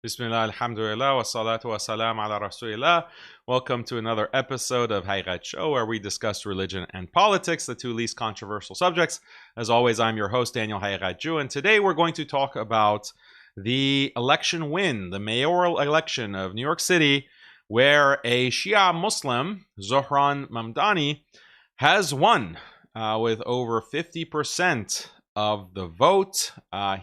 Bismillah, alhamdulillah, wa salatu wa salam ala rasulillah. Welcome to another episode of Haqiqatjou, where we discuss religion and politics, the two least controversial subjects. As always, I'm your host, Daniel Haqiqatjou, and today we're going to talk about the election win, the mayoral election of New York City, where a Shia Muslim, ZOHRAN Mamdani, has won with over 50% of the vote.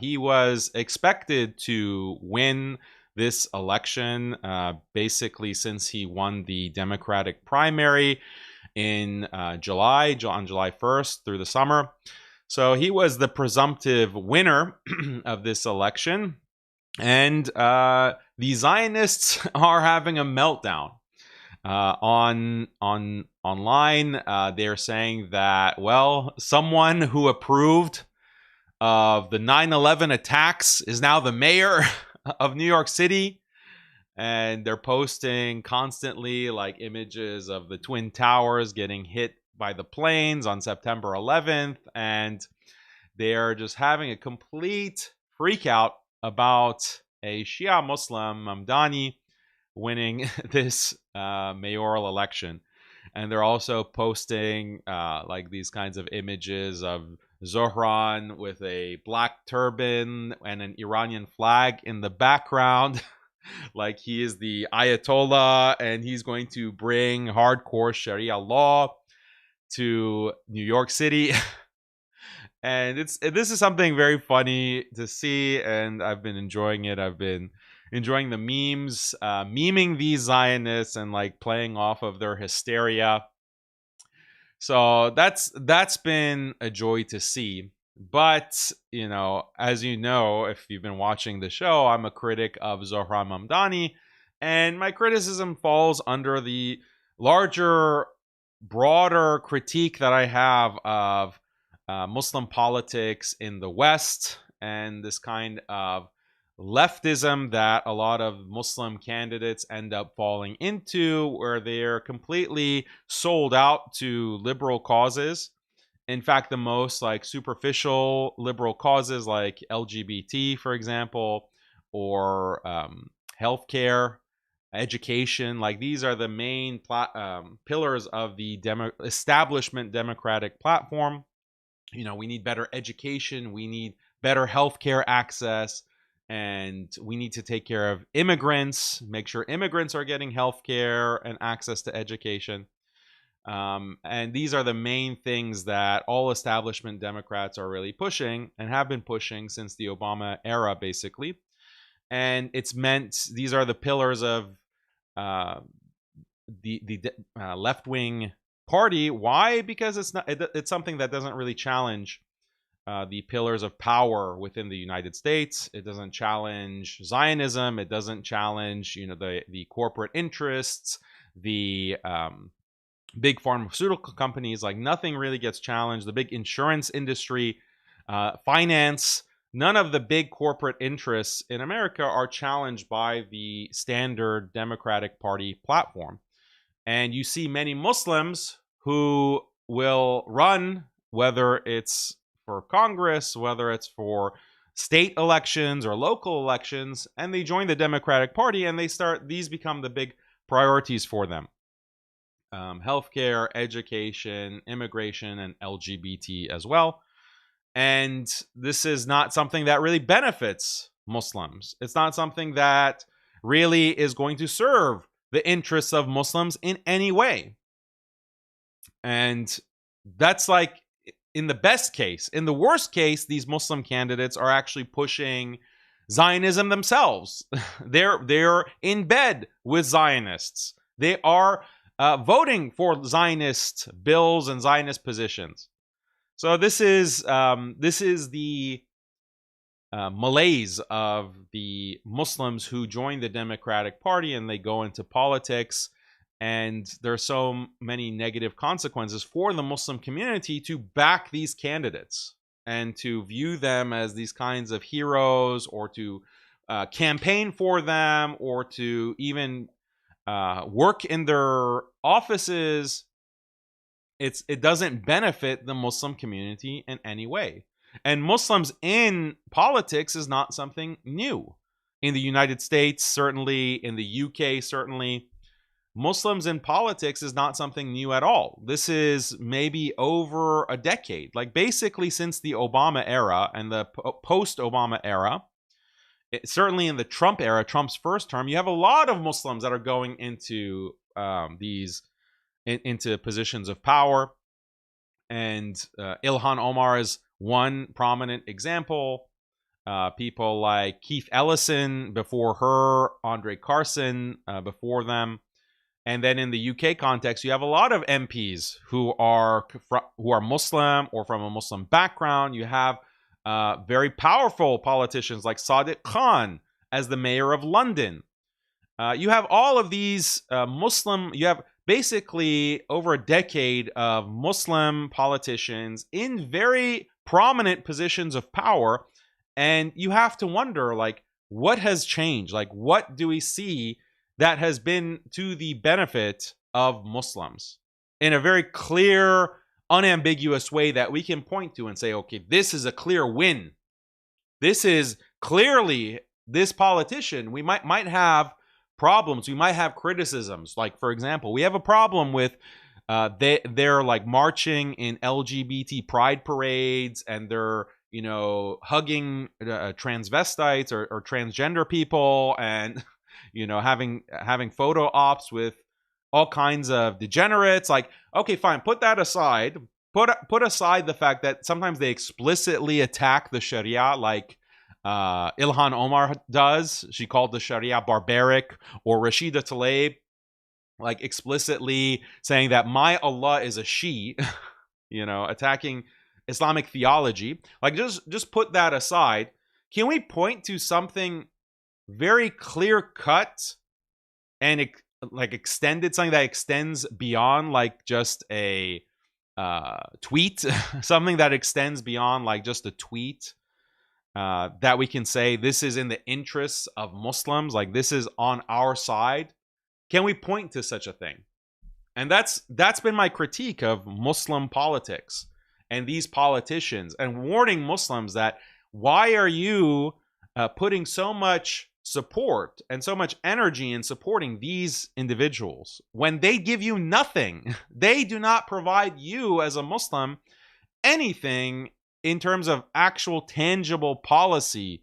He was expected to win this election basically since he won the Democratic primary in on July 1st through the summer. So he was the presumptive winner of this election. And the Zionists are having a meltdown. Online, they're saying that, well, someone who approved of the 9/11 attacks is now the mayor of New York City, and they're posting constantly like images of the Twin Towers getting hit by the planes on September 11th, and they're just having a complete freak out about a Shia Muslim, Mamdani, winning this mayoral election. And they're also posting like these kinds of images of Zohran with a black turban and an Iranian flag in the background, like he is the Ayatollah and he's going to bring hardcore Sharia law to New York City. And this is something very funny to see, and I've been enjoying it. I've been enjoying the memes, memeing these Zionists and like playing off of their hysteria. So that's been a joy to see. But, you know, as you know, if you've been watching the show, I'm a critic of Zohran Mamdani, and my criticism falls under the larger, broader critique that I have of Muslim politics in the West and this kind of leftism that a lot of Muslim candidates end up falling into, where they're completely sold out to liberal causes. In fact, the most like superficial liberal causes like LGBT, for example, or healthcare, education, like these are the main pillars of the establishment democratic platform. You know, we need better education, we need better healthcare access, and we need to take care of immigrants, make sure immigrants are getting healthcare and access to education. And these are the main things that all establishment Democrats are really pushing and have been pushing since the Obama era, basically. And it's meant, these are the pillars of the left-wing party. Why? Because it's something that doesn't really challenge the pillars of power within the United States. It doesn't challenge Zionism. It doesn't challenge, you know, the corporate interests, the big pharmaceutical companies. Like nothing really gets challenged. The big insurance industry, finance. None of the big corporate interests in America are challenged by the standard Democratic Party platform. And you see many Muslims who will run, whether it's for Congress, whether it's for state elections or local elections, and they join the Democratic Party and these become the big priorities for them. Healthcare, education, immigration, and LGBT as well. And this is not something that really benefits Muslims. It's not something that really is going to serve the interests of Muslims in any way. And that's like in the best case. In the worst case, these Muslim candidates are actually pushing Zionism themselves. They're in bed with Zionists. They are voting for Zionist bills and Zionist positions. So this is the malaise of the Muslims who join the Democratic Party and they go into politics. And there are so many negative consequences for the Muslim community to back these candidates and to view them as these kinds of heroes, or to campaign for them, or to even work in their offices. It doesn't benefit the Muslim community in any way. And Muslims in politics is not something new. in the United States, certainly in the UK, certainly. Muslims in politics is not something new at all. This is maybe over a decade, like basically since the Obama era and the post-Obama era. Certainly in the Trump era, Trump's first term, you have a lot of Muslims that are going into into positions of power. And Ilhan Omar is one prominent example. People like Keith Ellison before her, Andre Carson before them. And then in the UK context, you have a lot of MPs who are Muslim or from a Muslim background. You have very powerful politicians like Sadiq Khan as the mayor of London. You have all of these you have basically over a decade of Muslim politicians in very prominent positions of power. And you have to wonder, like, what has changed? Like, what do we see that has been to the benefit of Muslims in a very clear, unambiguous way that we can point to and say, okay, this is a clear win. This is clearly this politician. We might have problems. We might have criticisms. Like, for example, we have a problem with they're like marching in LGBT pride parades, and they're, you know, hugging transvestites or transgender people, and you know, having photo ops with all kinds of degenerates. Like, okay, fine, put that aside. Put aside the fact that sometimes they explicitly attack the Sharia, like Ilhan Omar does. She called the Sharia barbaric, or Rashida Tlaib, like explicitly saying that my Allah is a she, you know, attacking Islamic theology. Like, just put that aside. Can we point to something very clear cut and like extended, something that extends beyond like just a tweet, something that extends beyond like just a tweet, that we can say this is in the interests of Muslims, like this is on our side? Can we point to such a thing? And that's been my critique of Muslim politics and these politicians, and warning Muslims that why are you putting so much support and so much energy in supporting these individuals when they give you nothing? They do not provide you as a Muslim anything in terms of actual tangible policy,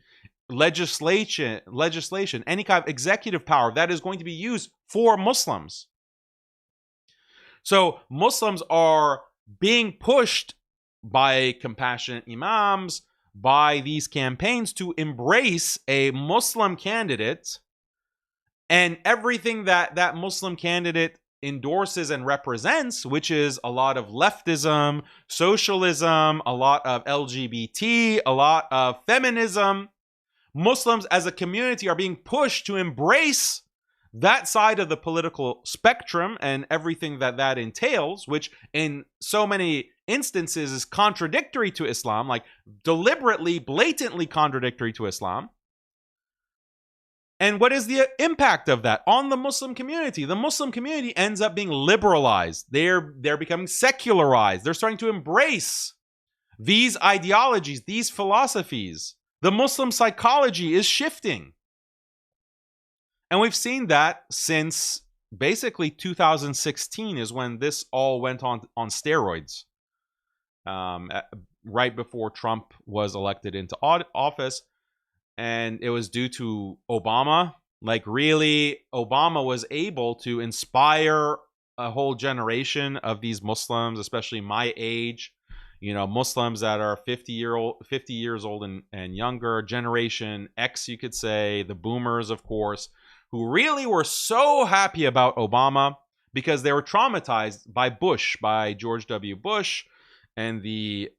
legislation, any kind of executive power that is going to be used for Muslims. So Muslims are being pushed by compassionate imams, by these campaigns, to embrace a Muslim candidate, and everything that that Muslim candidate endorses and represents, which is a lot of leftism, socialism, a lot of LGBT, a lot of feminism. Muslims as a community are being pushed to embrace that side of the political spectrum and everything that that entails, which in so many instances is contradictory to Islam, like deliberately, blatantly contradictory to Islam. And what is the impact of that on the Muslim community? The Muslim community ends up being liberalized. They're becoming secularized. They're starting to embrace these ideologies, these philosophies. The Muslim psychology is shifting. And we've seen that since basically 2016 is when this all went on steroids. Right before Trump was elected into office. And it was due to Obama. Like, really, Obama was able to inspire a whole generation of these Muslims, especially my age, you know, Muslims that are 50 years old and younger, Generation X, you could say, the boomers, of course, who really were so happy about Obama because they were traumatized by Bush, by George W. Bush, and the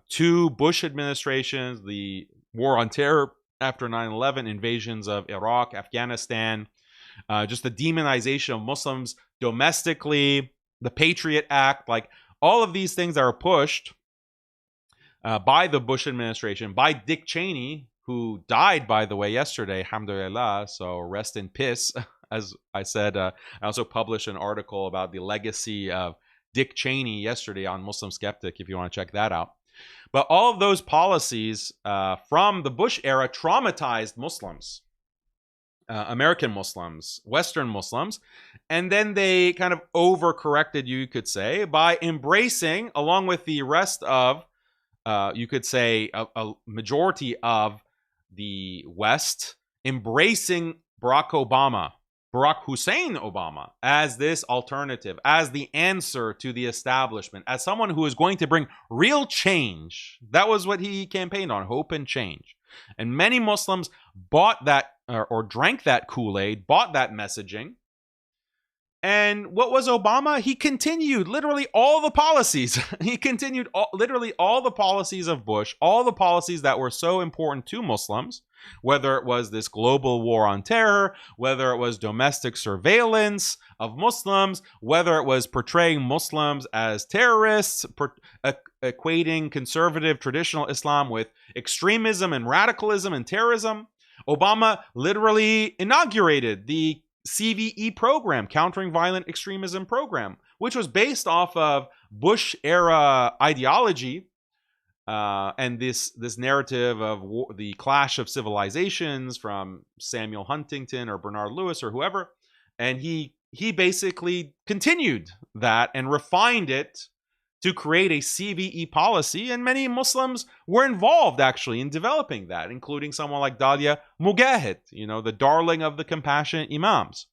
two Bush administrations, the war on terror after 9/11, invasions of Iraq, Afghanistan, just the demonization of Muslims domestically, the Patriot Act, like all of these things that are pushed by the Bush administration, by Dick Cheney, who died, by the way, yesterday, alhamdulillah, so rest in peace. As I said, I also published an article about the legacy of Dick Cheney yesterday on MuslimSkeptic, if you want to check that out. But all of those policies from the Bush era traumatized Muslims. American Muslims, Western Muslims. And then they kind of overcorrected, you could say, by embracing, along with the rest of, you could say, a majority of the West, embracing Barack Hussein Obama, as this alternative, as the answer to the establishment, as someone who is going to bring real change. That was what he campaigned on, hope and change. And many Muslims bought that or drank that Kool-Aid, bought that messaging. And what was Obama? He continued literally all the policies. He continued literally all the policies of Bush, all the policies that were so important to Muslims, whether it was this global war on terror, whether it was domestic surveillance of Muslims, whether it was portraying Muslims as terrorists, equating conservative traditional Islam with extremism and radicalism and terrorism. Obama literally inaugurated the CVE program, Countering Violent Extremism program, which was based off of Bush-era ideology and this narrative of the clash of civilizations from Samuel Huntington or Bernard Lewis or whoever. And he basically continued that and refined it to create a CVE policy, and many Muslims were involved actually in developing that, including someone like Dalia Mugahed, the darling of the compassionate imams,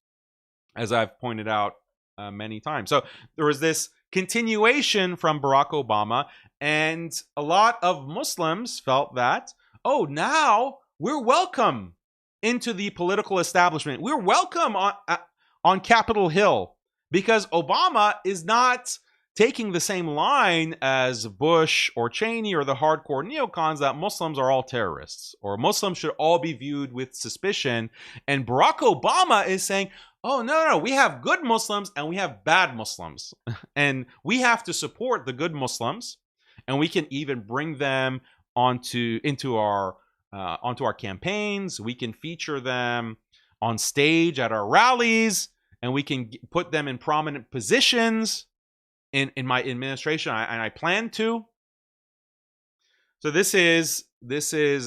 as I've pointed out many times. So there was this continuation from Barack Obama, and a lot of Muslims felt that, oh, now we're welcome into the political establishment. We're welcome on Capitol Hill, because Obama is not taking the same line as Bush or Cheney or the hardcore neocons that Muslims are all terrorists or Muslims should all be viewed with suspicion. And Barack Obama is saying, oh, no, we have good Muslims and we have bad Muslims. And we have to support the good Muslims, and we can even bring them onto our campaigns. We can feature them on stage at our rallies, and we can put them in prominent positions in my administration, and I plan to. So this is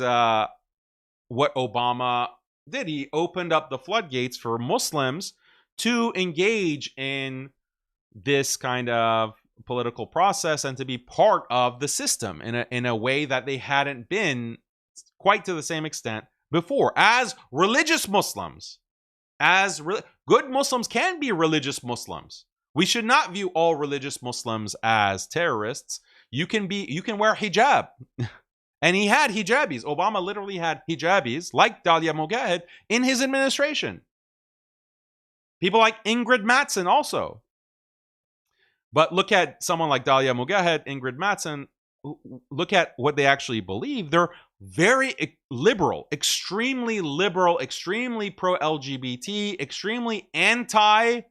what Obama did. He opened up the floodgates for Muslims to engage in this kind of political process and to be part of the system in a way that they hadn't been quite to the same extent before. As religious Muslims, good Muslims can be religious Muslims. We should not view all religious Muslims as terrorists. You can wear hijab. And he had hijabis. Obama literally had hijabis, like Dalia Mugahed, in his administration. People like Ingrid Mattson also. But look at someone like Dalia Mugahed, Ingrid Mattson, look at what they actually believe. They're very liberal, extremely pro-LGBT, extremely anti-Sharia.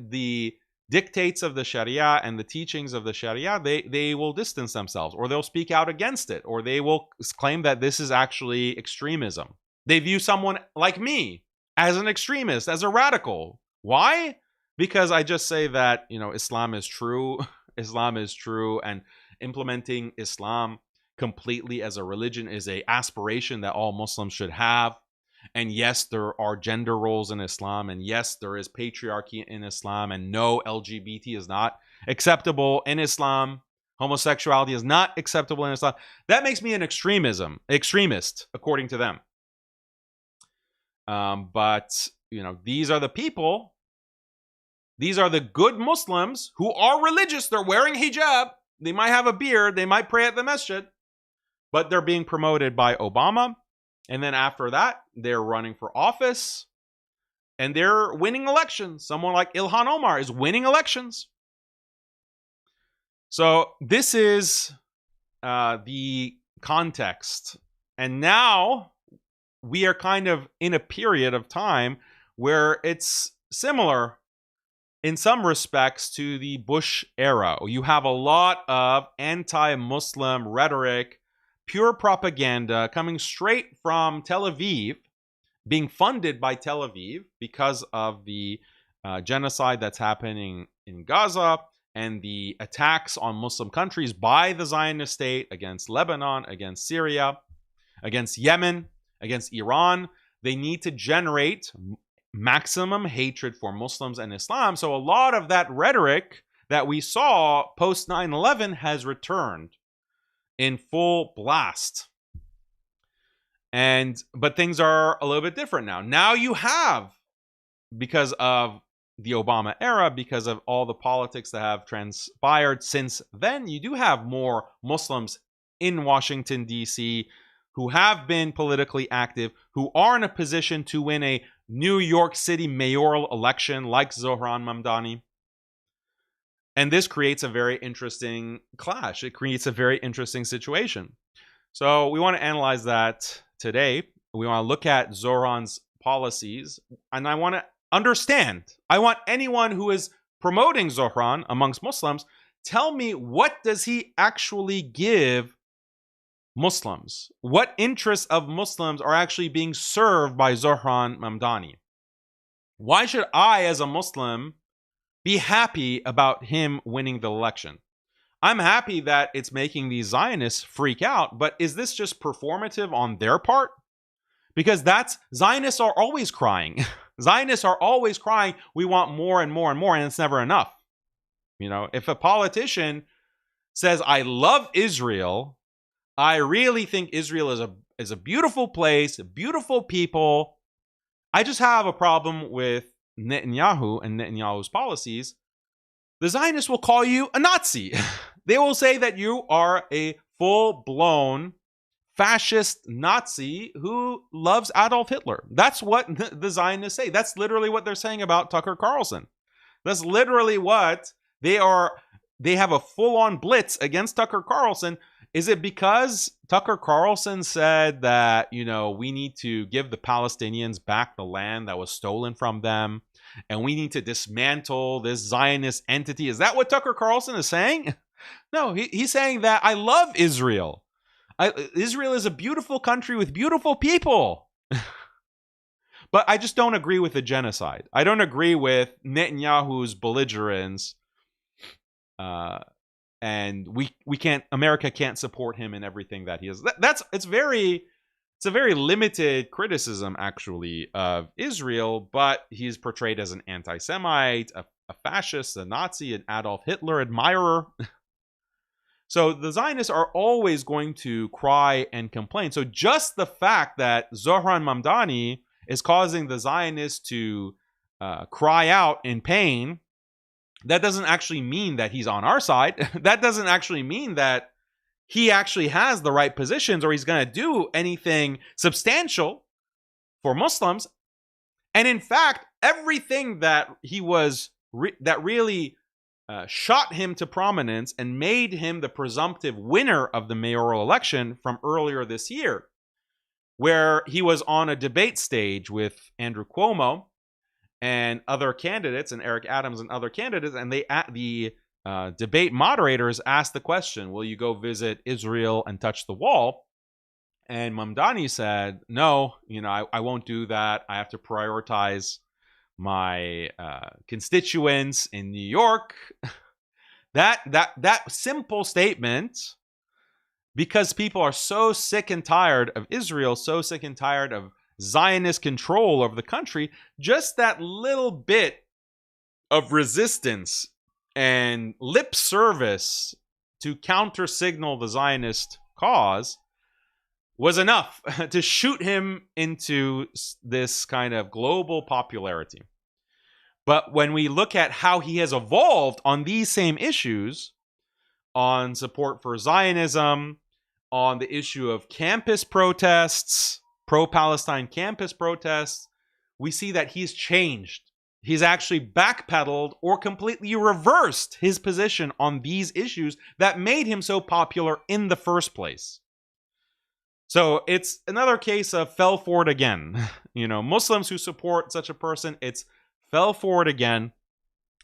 The dictates of the Sharia and the teachings of the Sharia, they will distance themselves, or they'll speak out against it, or they will claim that this is actually extremism. They view someone like me as an extremist, as a radical. Why? Because I just say that, Islam is true. Islam is true, and implementing Islam completely as a religion is an aspiration that all Muslims should have. And yes, there are gender roles in Islam, and yes, there is patriarchy in Islam, and no, LGBT is not acceptable in Islam. Homosexuality is not acceptable in Islam. That makes me an extremist, according to them. But these are the people. These are the good Muslims who are religious. They're wearing hijab. They might have a beard. They might pray at the masjid. But they're being promoted by Obama. And then after that, they're running for office. And they're winning elections. Someone like Ilhan Omar is winning elections. So this is the context. And now we are kind of in a period of time where it's similar in some respects to the Bush era. You have a lot of anti-Muslim rhetoric, pure propaganda coming straight from Tel Aviv, being funded by Tel Aviv because of the genocide that's happening in Gaza and the attacks on Muslim countries by the Zionist state against Lebanon, against Syria. against Yemen, against Iran. They need to generate maximum hatred for Muslims and Islam. So a lot of that rhetoric that we saw post 9/11 has returned in full blast. But things are a little bit different now. Now you have, because of the Obama era, because of all the politics that have transpired since then, you do have more Muslims in Washington, D.C., who have been politically active, who are in a position to win a New York City mayoral election like Zohran Mamdani. And this creates a very interesting clash. It creates a very interesting situation. So we want to analyze that today. We want to look at Zohran's policies, and I want to understand. I want anyone who is promoting Zohran amongst Muslims, tell me, what does he actually give Muslims? What interests of Muslims are actually being served by Zohran Mamdani? Why should I, as a Muslim, be happy about him winning the election? I'm happy that it's making these Zionists freak out, but is this just performative on their part? Because Zionists are always crying. Zionists are always crying, we want more and more and more, and it's never enough. You know, if a politician says, I love Israel, I really think Israel is a beautiful place, beautiful people, I just have a problem with Netanyahu and Netanyahu's policies, the Zionists will call you a Nazi. They will say that you are a full-blown fascist Nazi who loves Adolf Hitler. That's what the Zionists say. That's literally what they're saying about Tucker Carlson. That's literally what they are. They have a full-on blitz against Tucker Carlson. Is it because Tucker Carlson said that, you know, we need to give the Palestinians back the land that was stolen from them, and we need to dismantle this Zionist entity? Is that what Tucker Carlson is saying? No, he's saying that I love Israel. Israel is a beautiful country with beautiful people. But I just don't agree with the genocide. I don't agree with Netanyahu's belligerence. And America can't support him in everything that he is. It's a very limited criticism, actually, of Israel, but he's portrayed as an anti-Semite, a fascist, a Nazi, an Adolf Hitler admirer. So the Zionists are always going to cry and complain. So just the fact that Zohran Mamdani is causing the Zionists to cry out in pain, that doesn't actually mean that he's on our side. That doesn't actually mean that he actually has the right positions or he's going to do anything substantial for Muslims. And in fact, everything that that really shot him to prominence and made him the presumptive winner of the mayoral election from earlier this year, where he was on a debate stage with Andrew Cuomo and other candidates, and Eric Adams and other candidates, and the debate moderators asked the question, will you go visit Israel and touch the wall? And Mamdani said, no, I won't do that. I have to prioritize my constituents in New York. That simple statement, because people are so sick and tired of Israel, so sick and tired of Zionist control of the country, just that little bit of resistance and lip service to counter-signal the Zionist cause was enough to shoot him into this kind of global popularity. But when we look at how he has evolved on these same issues, on support for Zionism, on the issue of campus protests, pro-Palestine campus protests, we see that he's changed. He's actually backpedaled or completely reversed his position on these issues that made him so popular in the first place. So it's another case of fell for it again. Muslims who support such a person, it's fell for it again.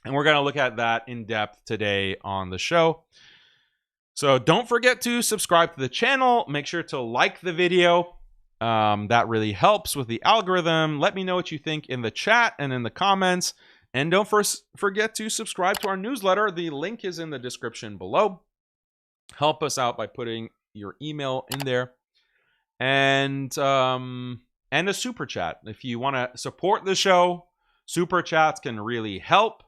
And we're going to look at that in depth today on the show. So don't forget to subscribe to the channel. Make sure to like the video. That really helps with the algorithm. Let me know what you think in the chat and in the comments. And don't forget to subscribe to our newsletter. The link is in the description below. Help us out by putting your email in there. and a super chat. If you want to support the show, super chats can really help,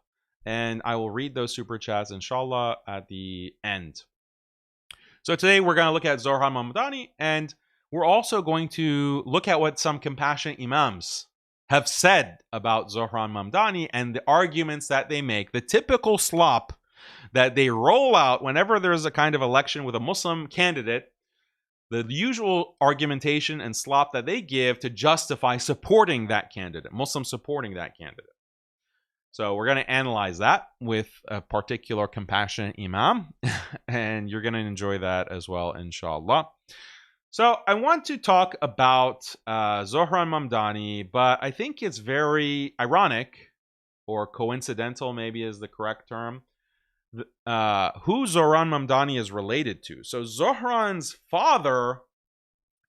and I will read those super chats inshallah at the end. So today we're going to look at Zohran Mamdani, and we're also going to look at what some compassionate imams have said about Zohran Mamdani and the arguments that they make, the typical slop that they roll out whenever there's a kind of election with a Muslim candidate, the usual argumentation and slop that they give to justify supporting that candidate, Muslims supporting that candidate. So we're going to analyze that with a particular compassionate imam, and you're going to enjoy that as well, inshallah. So I want to talk about Zohran Mamdani, but I think it's very ironic, or coincidental maybe is the correct term, who Zohran Mamdani is related to. So Zohran's father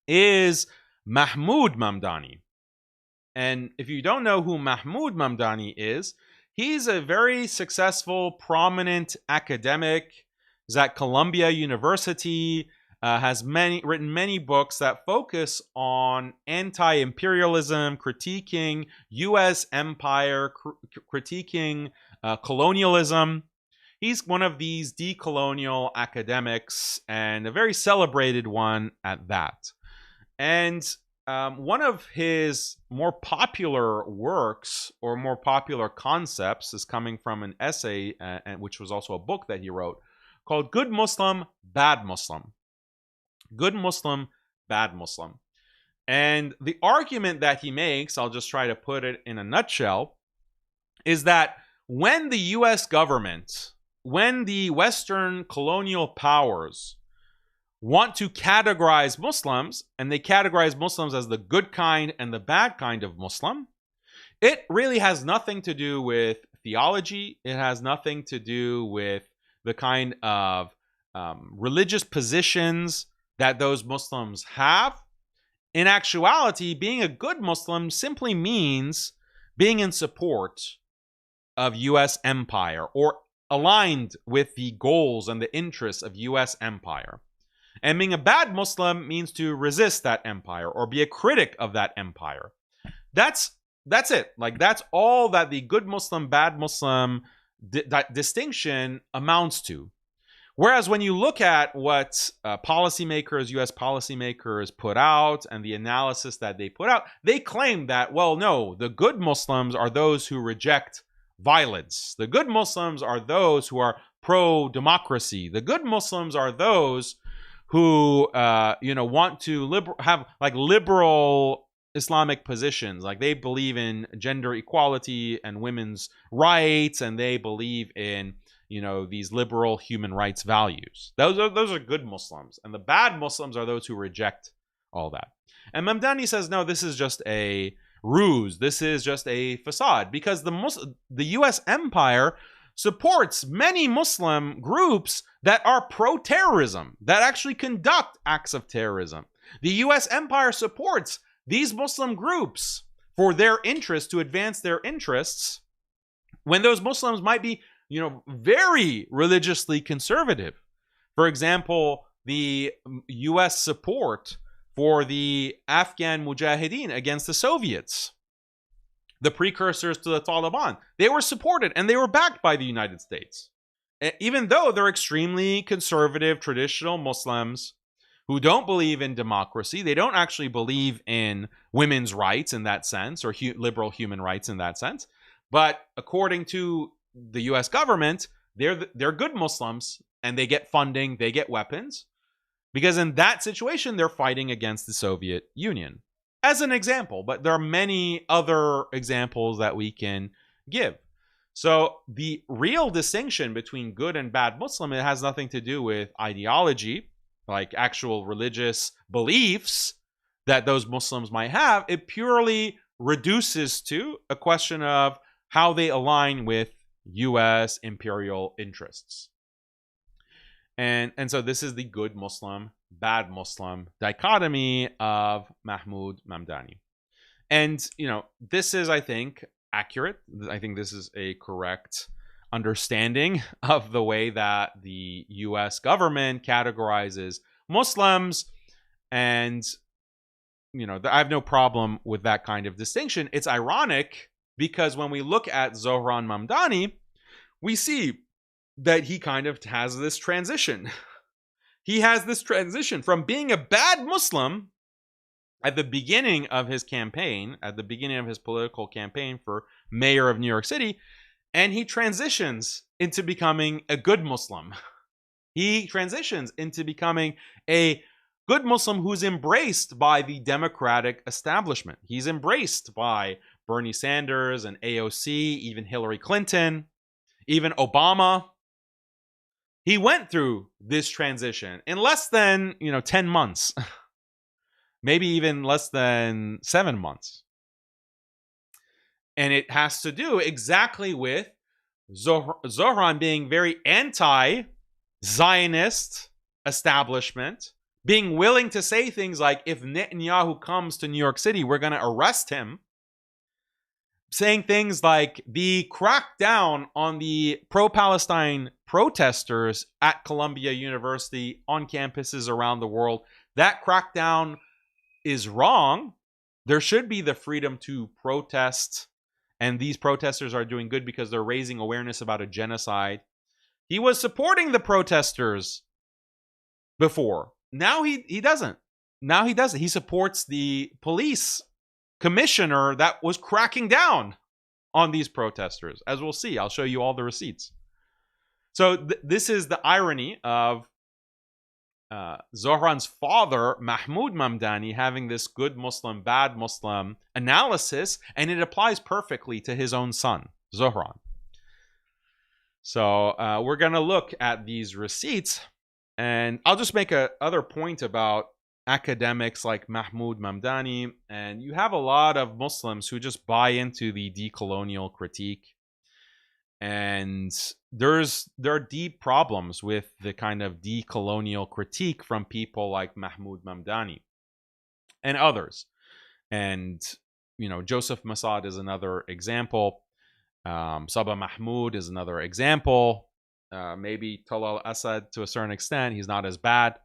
is Mahmoud Mamdani. And if you don't know who Mahmoud Mamdani is, he's a very successful, prominent academic. He's at Columbia University, has written many books that focus on anti-imperialism, critiquing U.S. empire, critiquing colonialism. He's one of these decolonial academics, and a very celebrated one at that. And one of his more popular works or more popular concepts is coming from an essay, which was also a book that he wrote, called Good Muslim, Bad Muslim. Good Muslim, Bad Muslim. And the argument that he makes, I'll just try to put it in a nutshell, is that when the US government, when the Western colonial powers want to categorize Muslims, and they categorize Muslims as the good kind and the bad kind of Muslim, it really has nothing to do with theology. It has nothing to do with the kind of religious positions that those Muslims have. In actuality, being a good Muslim simply means being in support of US empire, or aligned with the goals and the interests of US empire. And being a bad Muslim means to resist that empire or be a critic of that empire. That's it. Like, that's all that the good Muslim, bad Muslim distinction amounts to. Whereas when you look at what policymakers, US policymakers put out, and the analysis that they put out, they claim that, well, no, the good Muslims are those who reject violence. The good Muslims are those who are pro-democracy. The good Muslims are those who want to have like liberal Islamic positions. Like, they believe in gender equality and women's rights, and they believe in these liberal human rights values. Those are good Muslims, and the bad Muslims are those who reject all that. And Mamdani says, no, this is just a ruse. This is just a facade, because the US empire supports many Muslim groups that are pro-terrorism, that actually conduct acts of terrorism. The US empire supports these Muslim groups for their interests, to advance their interests, when those Muslims might be, very religiously conservative. For example, the US support for the Afghan Mujahideen against the Soviets, the precursors to the Taliban, they were supported and they were backed by the United States. Even though they're extremely conservative, traditional Muslims who don't believe in democracy, they don't actually believe in women's rights in that sense, or liberal human rights in that sense. But according to the US government, they're good Muslims, and they get funding, they get weapons, because in that situation, they're fighting against the Soviet Union. As an example, but there are many other examples that we can give. So the real distinction between good and bad Muslim, it has nothing to do with ideology, like actual religious beliefs that those Muslims might have. It purely reduces to a question of how they align with US imperial interests. And so this is the good Muslim, bad Muslim dichotomy of Mahmoud Mamdani. And, this is, I think, accurate. I think this is a correct understanding of the way that the US government categorizes Muslims. And I have no problem with that kind of distinction. It's ironic because when we look at Zohran Mamdani, we see that he kind of has this transition. He has this transition from being a bad Muslim at the beginning of his campaign, at the beginning of his political campaign for mayor of New York City, and he transitions into becoming a good Muslim. He transitions into becoming a good Muslim who's embraced by the Democratic establishment. He's embraced by Bernie Sanders and AOC, even Hillary Clinton, even Obama. He went through this transition in less than, 10 months. Maybe even less than 7 months. And it has to do exactly with Zohran being very anti-Zionist establishment, being willing to say things like, if Netanyahu comes to New York City, we're going to arrest him. Saying things like the crackdown on the pro-Palestine protesters at Columbia University on campuses around the world, that crackdown is wrong. There should be the freedom to protest, and these protesters are doing good because they're raising awareness about a genocide. He was supporting the protesters before. Now he doesn't. Now he doesn't. He supports the police commissioner that was cracking down on these protesters. As we'll see, I'll show you all the receipts. So this is the irony of Zohran's father, Mahmoud Mamdani, having this good Muslim, bad Muslim analysis, and it applies perfectly to his own son, Zohran. So we're going to look at these receipts, and I'll just make another point about academics like Mahmoud Mamdani. And you have a lot of Muslims who just buy into the decolonial critique. And there are deep problems with the kind of decolonial critique from people like Mahmoud Mamdani and others. And, Joseph Massad is another example. Sabah Mahmoud is another example. Maybe Talal Asad to a certain extent. He's not as bad.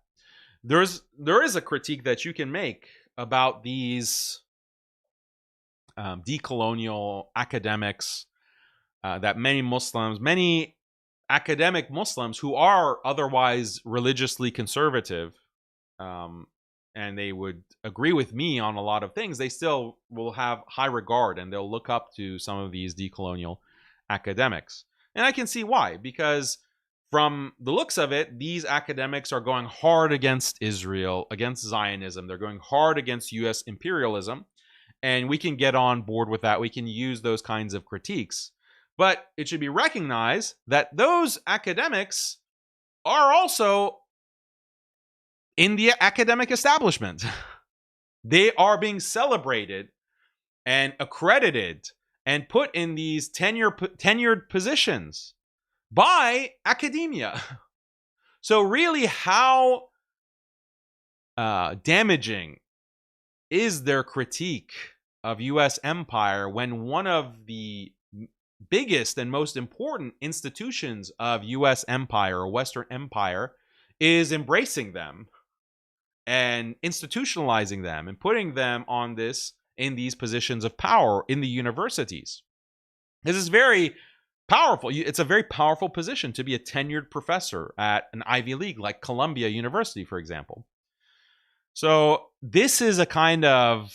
There is a critique that you can make about these decolonial academics that many academic Muslims who are otherwise religiously conservative, and they would agree with me on a lot of things, they still will have high regard and they'll look up to some of these decolonial academics. And I can see why, because from the looks of it, these academics are going hard against Israel, against Zionism. They're going hard against U.S. imperialism. And we can get on board with that. We can use those kinds of critiques. But it should be recognized that those academics are also in the academic establishment. They are being celebrated and accredited and put in these tenured positions by academia. So really, how damaging is their critique of U.S. empire when one of the biggest and most important institutions of U.S. empire or Western empire is embracing them and institutionalizing them and putting them in these positions of power in the universities? This is very powerful. It's a very powerful position to be a tenured professor at an Ivy League like Columbia University, for example. So this is a kind of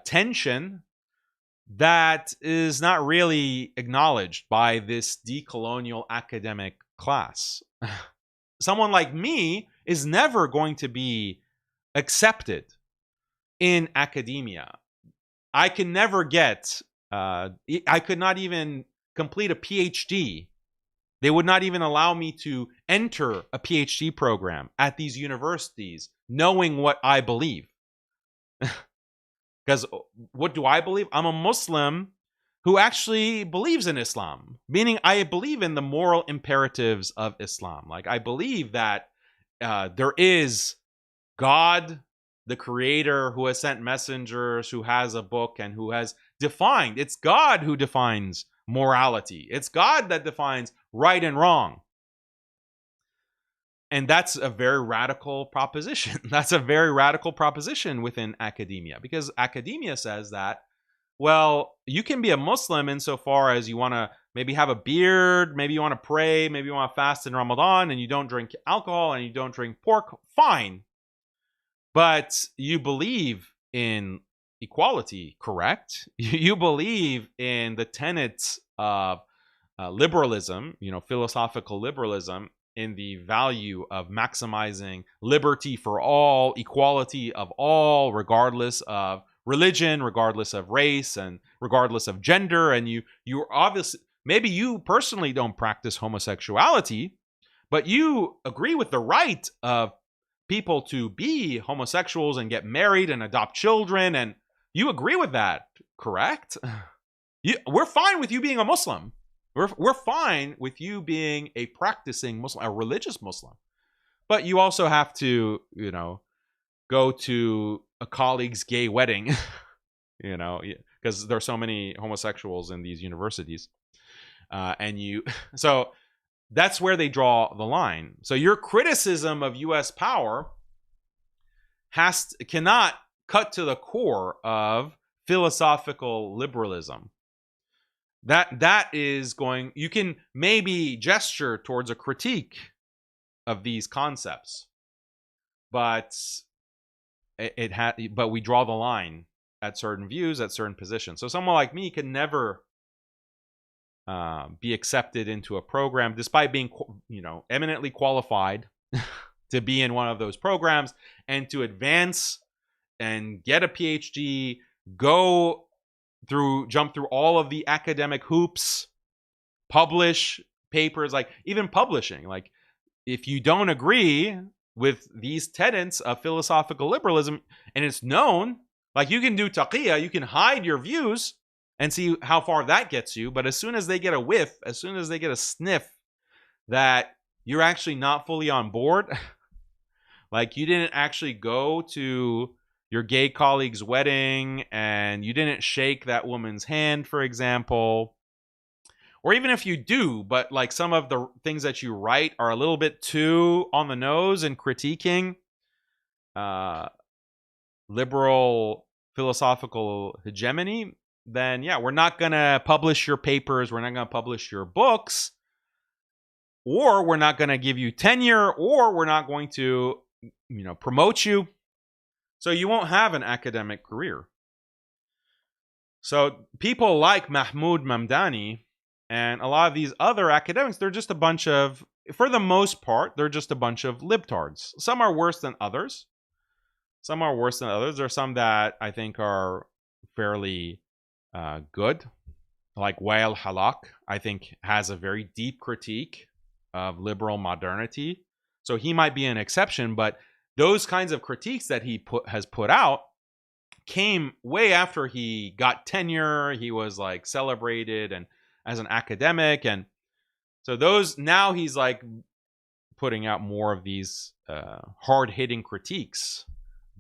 tension that is not really acknowledged by this decolonial academic class. Someone like me is never going to be accepted in academia. I can never I could not even complete a PhD. They would not even allow me to enter a PhD program at these universities knowing what I believe. Because what do I believe? I'm a Muslim who actually believes in Islam, meaning I believe in the moral imperatives of Islam. Like, I believe that there is God, the creator, who has sent messengers, who has a book, and who has defined. It's God who defines morality. It's God that defines right and wrong. And that's a very radical proposition. That's a very radical proposition within academia, because academia says that, well, you can be a Muslim insofar as you want to maybe have a beard, maybe you want to pray, maybe you want to fast in Ramadan, and you don't drink alcohol and you don't drink pork. Fine. But you believe in equality, correct? You believe in the tenets of liberalism, philosophical liberalism, in the value of maximizing liberty for all, equality of all, regardless of religion, regardless of race, and regardless of gender. And you're obviously, maybe you personally don't practice homosexuality, but you agree with the right of people to be homosexuals and get married and adopt children, and you agree with that, correct? We're fine with you being a Muslim. We're fine with you being a practicing Muslim, a religious Muslim. But you also have to, go to a colleague's gay wedding, because there are so many homosexuals in these universities. So that's where they draw the line. So your criticism of U.S. power cannot cut to the core of philosophical liberalism. That is going, you can maybe gesture towards a critique of these concepts, but but we draw the line at certain views, at certain positions. So someone like me can never be accepted into a program, despite being, eminently qualified to be in one of those programs and to advance and get a PhD, jump through all of the academic hoops, publish papers, like even publishing. Like, if you don't agree with these tenets of philosophical liberalism, and it's known, like, you can do taqiyya, you can hide your views and see how far that gets you. But as soon as they get a whiff, as soon as they get a sniff that you're actually not fully on board, like you didn't actually go to your gay colleague's wedding and you didn't shake that woman's hand, for example, or even if you do, but like some of the things that you write are a little bit too on the nose in critiquing liberal philosophical hegemony, then yeah, we're not going to publish your papers, we're not going to publish your books, or we're not going to give you tenure, or we're not going to, promote you. So you won't have an academic career. So people like Mahmoud Mamdani and a lot of these other academics, they're just a bunch of, for the most part, they're just a bunch of libtards. Some are worse than others. Some are worse than others. There are some that I think are fairly good. Like Wael Halak, I think, has a very deep critique of liberal modernity. So he might be an exception, but those kinds of critiques that he has put out came way after he got tenure. He was like celebrated and as an academic, and so now he's like putting out more of these hard-hitting critiques.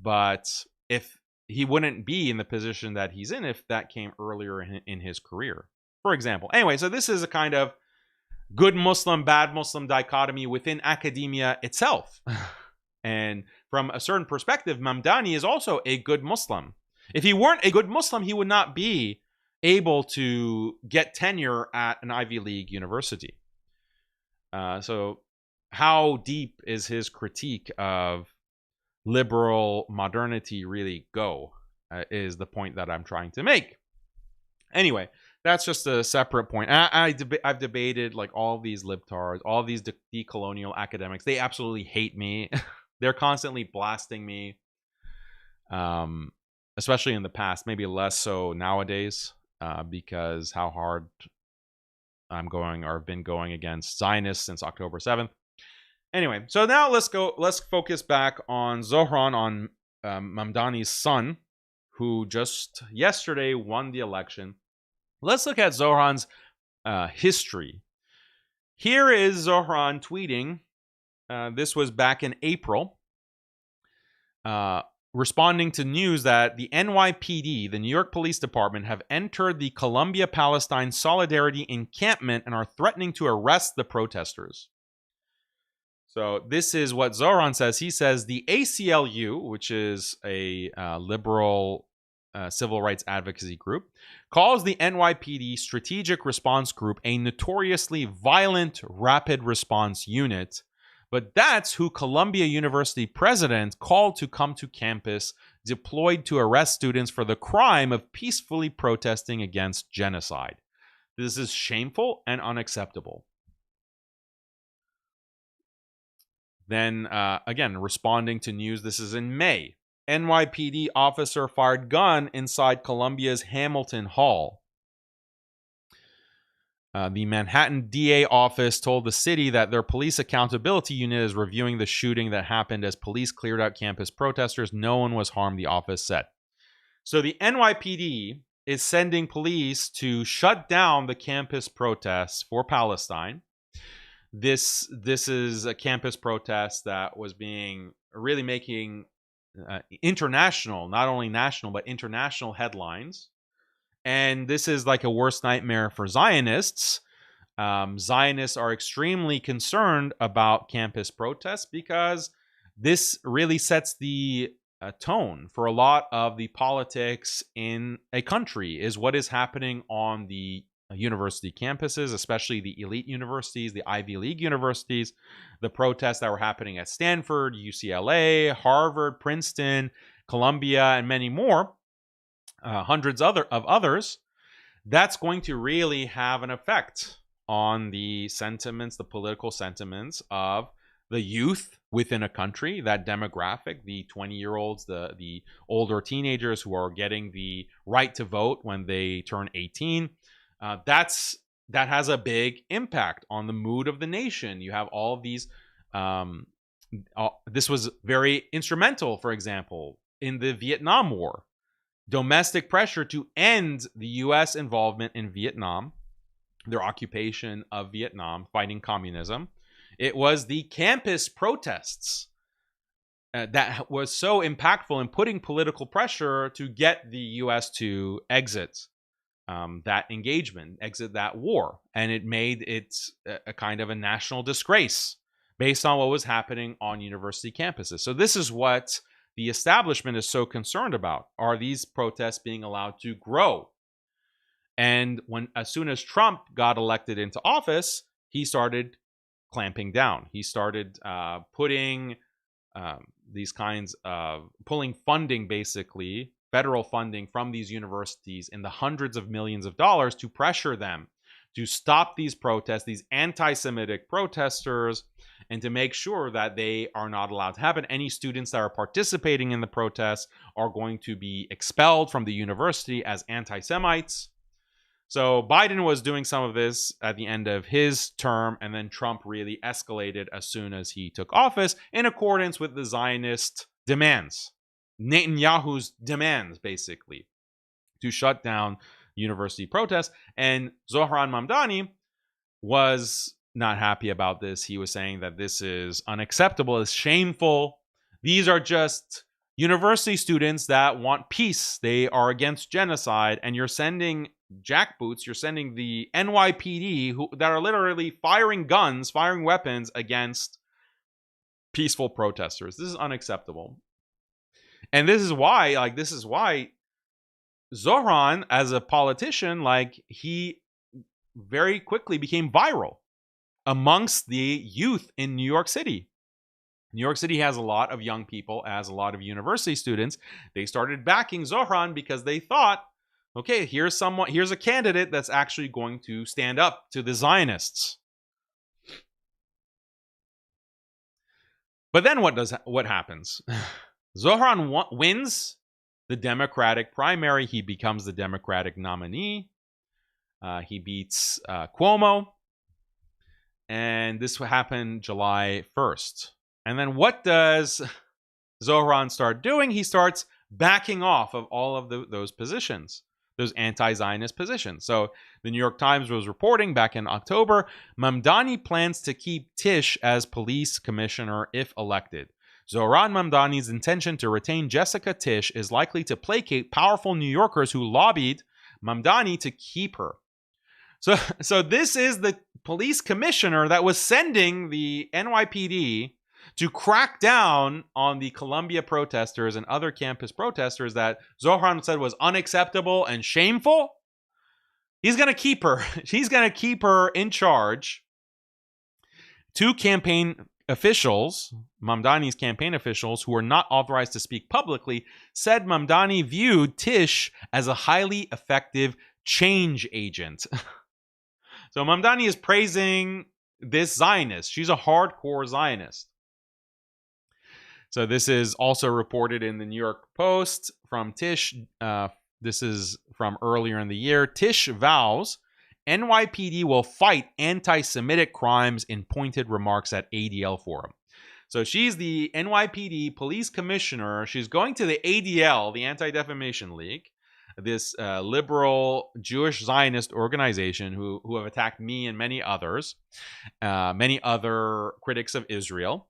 But if he wouldn't be in the position that he's in if that came earlier in his career, for example. Anyway, so this is a kind of good Muslim, bad Muslim dichotomy within academia itself. And from a certain perspective, Mamdani is also a good Muslim. If he weren't a good Muslim, he would not be able to get tenure at an Ivy League university. So how deep is his critique of liberal modernity really go, is the point that I'm trying to make. Anyway, that's just a separate point. I've debated like all these libtards, all these decolonial academics. They absolutely hate me. They're constantly blasting me, especially in the past, maybe less so nowadays, because how hard I'm going or have been going against Zionists since October 7th. Anyway, so now let's focus back on ZOHRAN, on Mamdani's son, who just yesterday won the election. Let's look at ZOHRAN's history. Here is ZOHRAN tweeting. This was back in April, responding to news that the NYPD, the New York Police Department, have entered the Columbia-Palestine Solidarity encampment and are threatening to arrest the protesters. So this is what Zohran says. He says the ACLU, which is a liberal civil rights advocacy group, calls the NYPD Strategic Response Group a notoriously violent rapid response unit. But that's who Columbia University president called to come to campus, deployed to arrest students for the crime of peacefully protesting against genocide. This is shameful and unacceptable. Then, again, responding to news, this is in May. NYPD officer fired gun inside Columbia's Hamilton Hall. The Manhattan DA office told the city that their police accountability unit is reviewing the shooting that happened as police cleared out campus protesters. No one was harmed, the office said. So the NYPD is sending police to shut down the campus protests for Palestine. This is a campus protest that was being really making international, not only national, but international headlines. And this is like a worst nightmare for Zionists. Zionists are extremely concerned about campus protests because this really sets the tone for a lot of the politics in a country, is what is happening on the university campuses, especially the elite universities, the Ivy League universities, the protests that were happening at Stanford, UCLA, Harvard, Princeton, Columbia, and many more. Hundreds of others, that's going to really have an effect on the sentiments, the political sentiments of the youth within a country, that demographic, the 20-year-olds, the older teenagers who are getting the right to vote when they turn 18. That has a big impact on the mood of the nation. You have all of these. This was very instrumental, for example, in the Vietnam War. Domestic pressure to end the U.S. involvement in Vietnam, their occupation of Vietnam, fighting communism. It was the campus protests that was so impactful in putting political pressure to get the U.S. to exit that engagement, exit that war. And it made it a kind of a national disgrace based on what was happening on university campuses. So this is what the establishment is so concerned about. Are these protests being allowed to grow? And as soon as Trump got elected into office, he started clamping down. He started putting these kinds of pulling funding, basically federal funding from these universities in the hundreds of millions of dollars to pressure them to stop these protests, these anti-Semitic protesters, and to make sure that they are not allowed to happen. Any students that are participating in the protests are going to be expelled from the university as anti-Semites. So Biden was doing some of this at the end of his term, and then Trump really escalated as soon as he took office in accordance with the Zionist demands, Netanyahu's demands, basically, to shut down university protests. And Zohran Mamdani was not happy about this. He was saying that this is unacceptable, it's shameful. These are just university students that want peace. They are against genocide, and you're sending jackboots, you're sending the NYPD that are literally firing guns, firing weapons against peaceful protesters. This is unacceptable. And this is why Zohran, as a politician, he very quickly became viral amongst the youth in New York City. New York City has a lot of young people, has a lot of university students. They started backing Zohran because they thought, okay, here's a candidate that's actually going to stand up to the Zionists. But then what happens? Zohran wins the Democratic primary. He becomes the Democratic nominee. He beats Cuomo. And this happened July 1st. And then what does Zohran start doing? He starts backing off of all of those positions, those anti-Zionist positions. So the New York Times was reporting back in October, Mamdani plans to keep Tisch as police commissioner if elected. Zohran Mamdani's intention to retain Jessica Tisch is likely to placate powerful New Yorkers who lobbied Mamdani to keep her. So this is the police commissioner that was sending the NYPD to crack down on the Columbia protesters and other campus protesters that Zohran said was unacceptable and shameful. He's going to keep her. He's going to keep her in charge. Two campaign officials, Mamdani's campaign officials, who were not authorized to speak publicly, said Mamdani viewed Tish as a highly effective change agent. So Mamdani is praising this Zionist. She's a hardcore Zionist. So this is also reported in the New York Post from Tish. This is from earlier in the year. Tish vows NYPD will fight anti-Semitic crimes in pointed remarks at ADL forum. So she's the NYPD police commissioner. She's going to the ADL, the Anti-Defamation League, this liberal Jewish Zionist organization who have attacked me and many others, many other critics of Israel.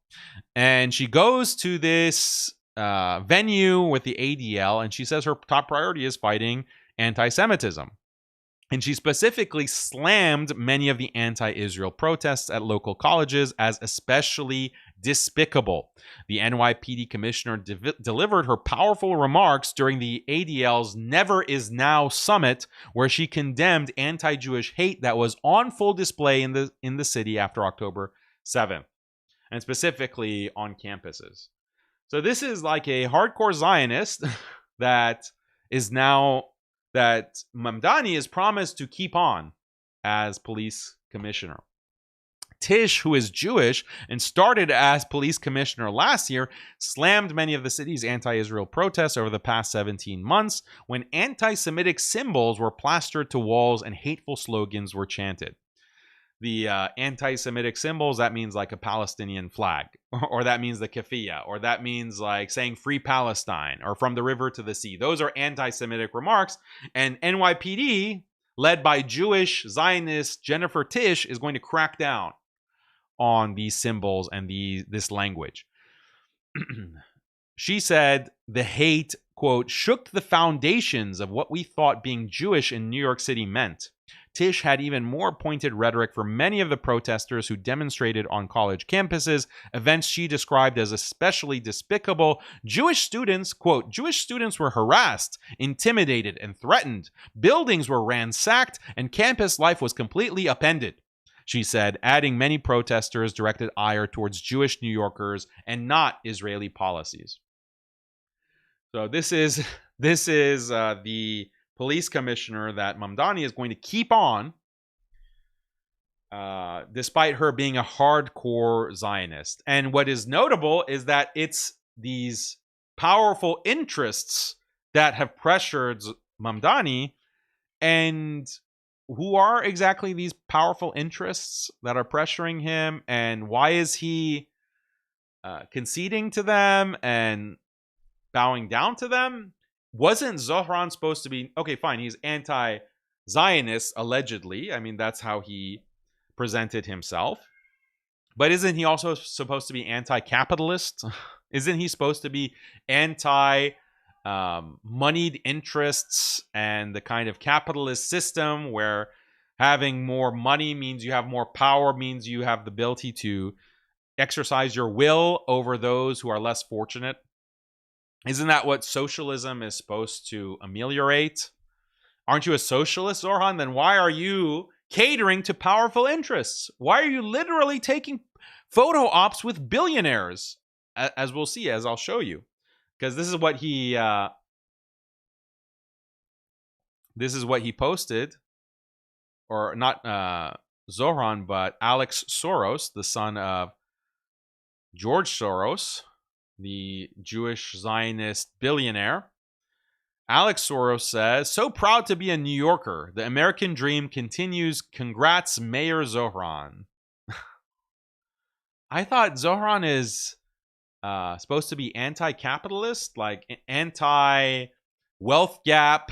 And she goes to this venue with the ADL, and she says her top priority is fighting anti-Semitism. And she specifically slammed many of the anti-Israel protests at local colleges as especially despicable. The NYPD commissioner delivered her powerful remarks during the ADL's Never Is Now summit, where she condemned anti-Jewish hate that was on full display in the city after October 7th, and specifically on campuses. So this is like a hardcore Zionist that Mamdani is promised to keep on as police commissioner. Tish, who is Jewish and started as police commissioner last year, slammed many of the city's anti-Israel protests over the past 17 months when anti-Semitic symbols were plastered to walls and hateful slogans were chanted. The anti-Semitic symbols, that means like a Palestinian flag, or that means the keffiyeh, or that means like saying free Palestine, or from the river to the sea. Those are anti-Semitic remarks, and NYPD, led by Jewish Zionist Jennifer Tish, is going to crack down on these symbols and this language. She said the hate, quote, shook the foundations of what we thought being Jewish in New York City meant. Tish had even more pointed rhetoric for many of the protesters who demonstrated on college campuses, events she described as especially despicable. Jewish students, quote, Jewish students were harassed, intimidated, and threatened. Buildings were ransacked, and campus life was completely upended, she said, adding many protesters directed ire towards Jewish New Yorkers and not Israeli policies. So this is the police commissioner that Mamdani is going to keep on, despite her being a hardcore Zionist. And what is notable is that it's these powerful interests that have pressured Mamdani. And who are exactly these powerful interests that are pressuring him? And why is he conceding to them and bowing down to them? Wasn't Zohran supposed to be, okay, fine, he's anti-Zionist, allegedly. I mean, that's how he presented himself. But isn't he also supposed to be anti-capitalist? Isn't he supposed to be anti-moneyed interests and the kind of capitalist system where having more money means you have more power, means you have the ability to exercise your will over those who are less fortunate? Isn't that what socialism is supposed to ameliorate? Aren't you a socialist, Zohran? Then why are you catering to powerful interests? Why are you literally taking photo ops with billionaires? As we'll see, as I'll show you. Because this is what he posted. Or not Zohran, but Alex Soros, the son of George Soros, the Jewish Zionist billionaire. Alex Soros says, so proud to be a New Yorker. The American dream continues. Congrats, Mayor Zohran. I thought Zohran is supposed to be anti-capitalist, like anti-wealth gap,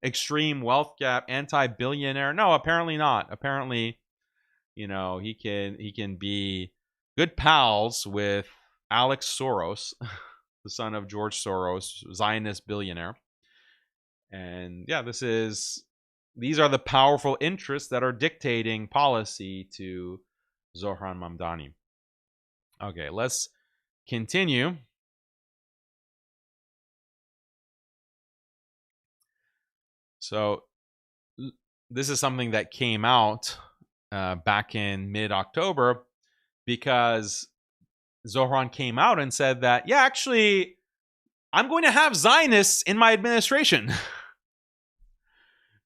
extreme wealth gap, anti-billionaire. No, apparently not. Apparently, he can be good pals with Alex Soros, the son of George Soros, Zionist billionaire. And yeah, this is these are the powerful interests that are dictating policy to Zohran Mamdani. Okay, let's continue. So this is something that came out back in mid-October, because Zohran came out and said that, yeah, actually, I'm going to have Zionists in my administration.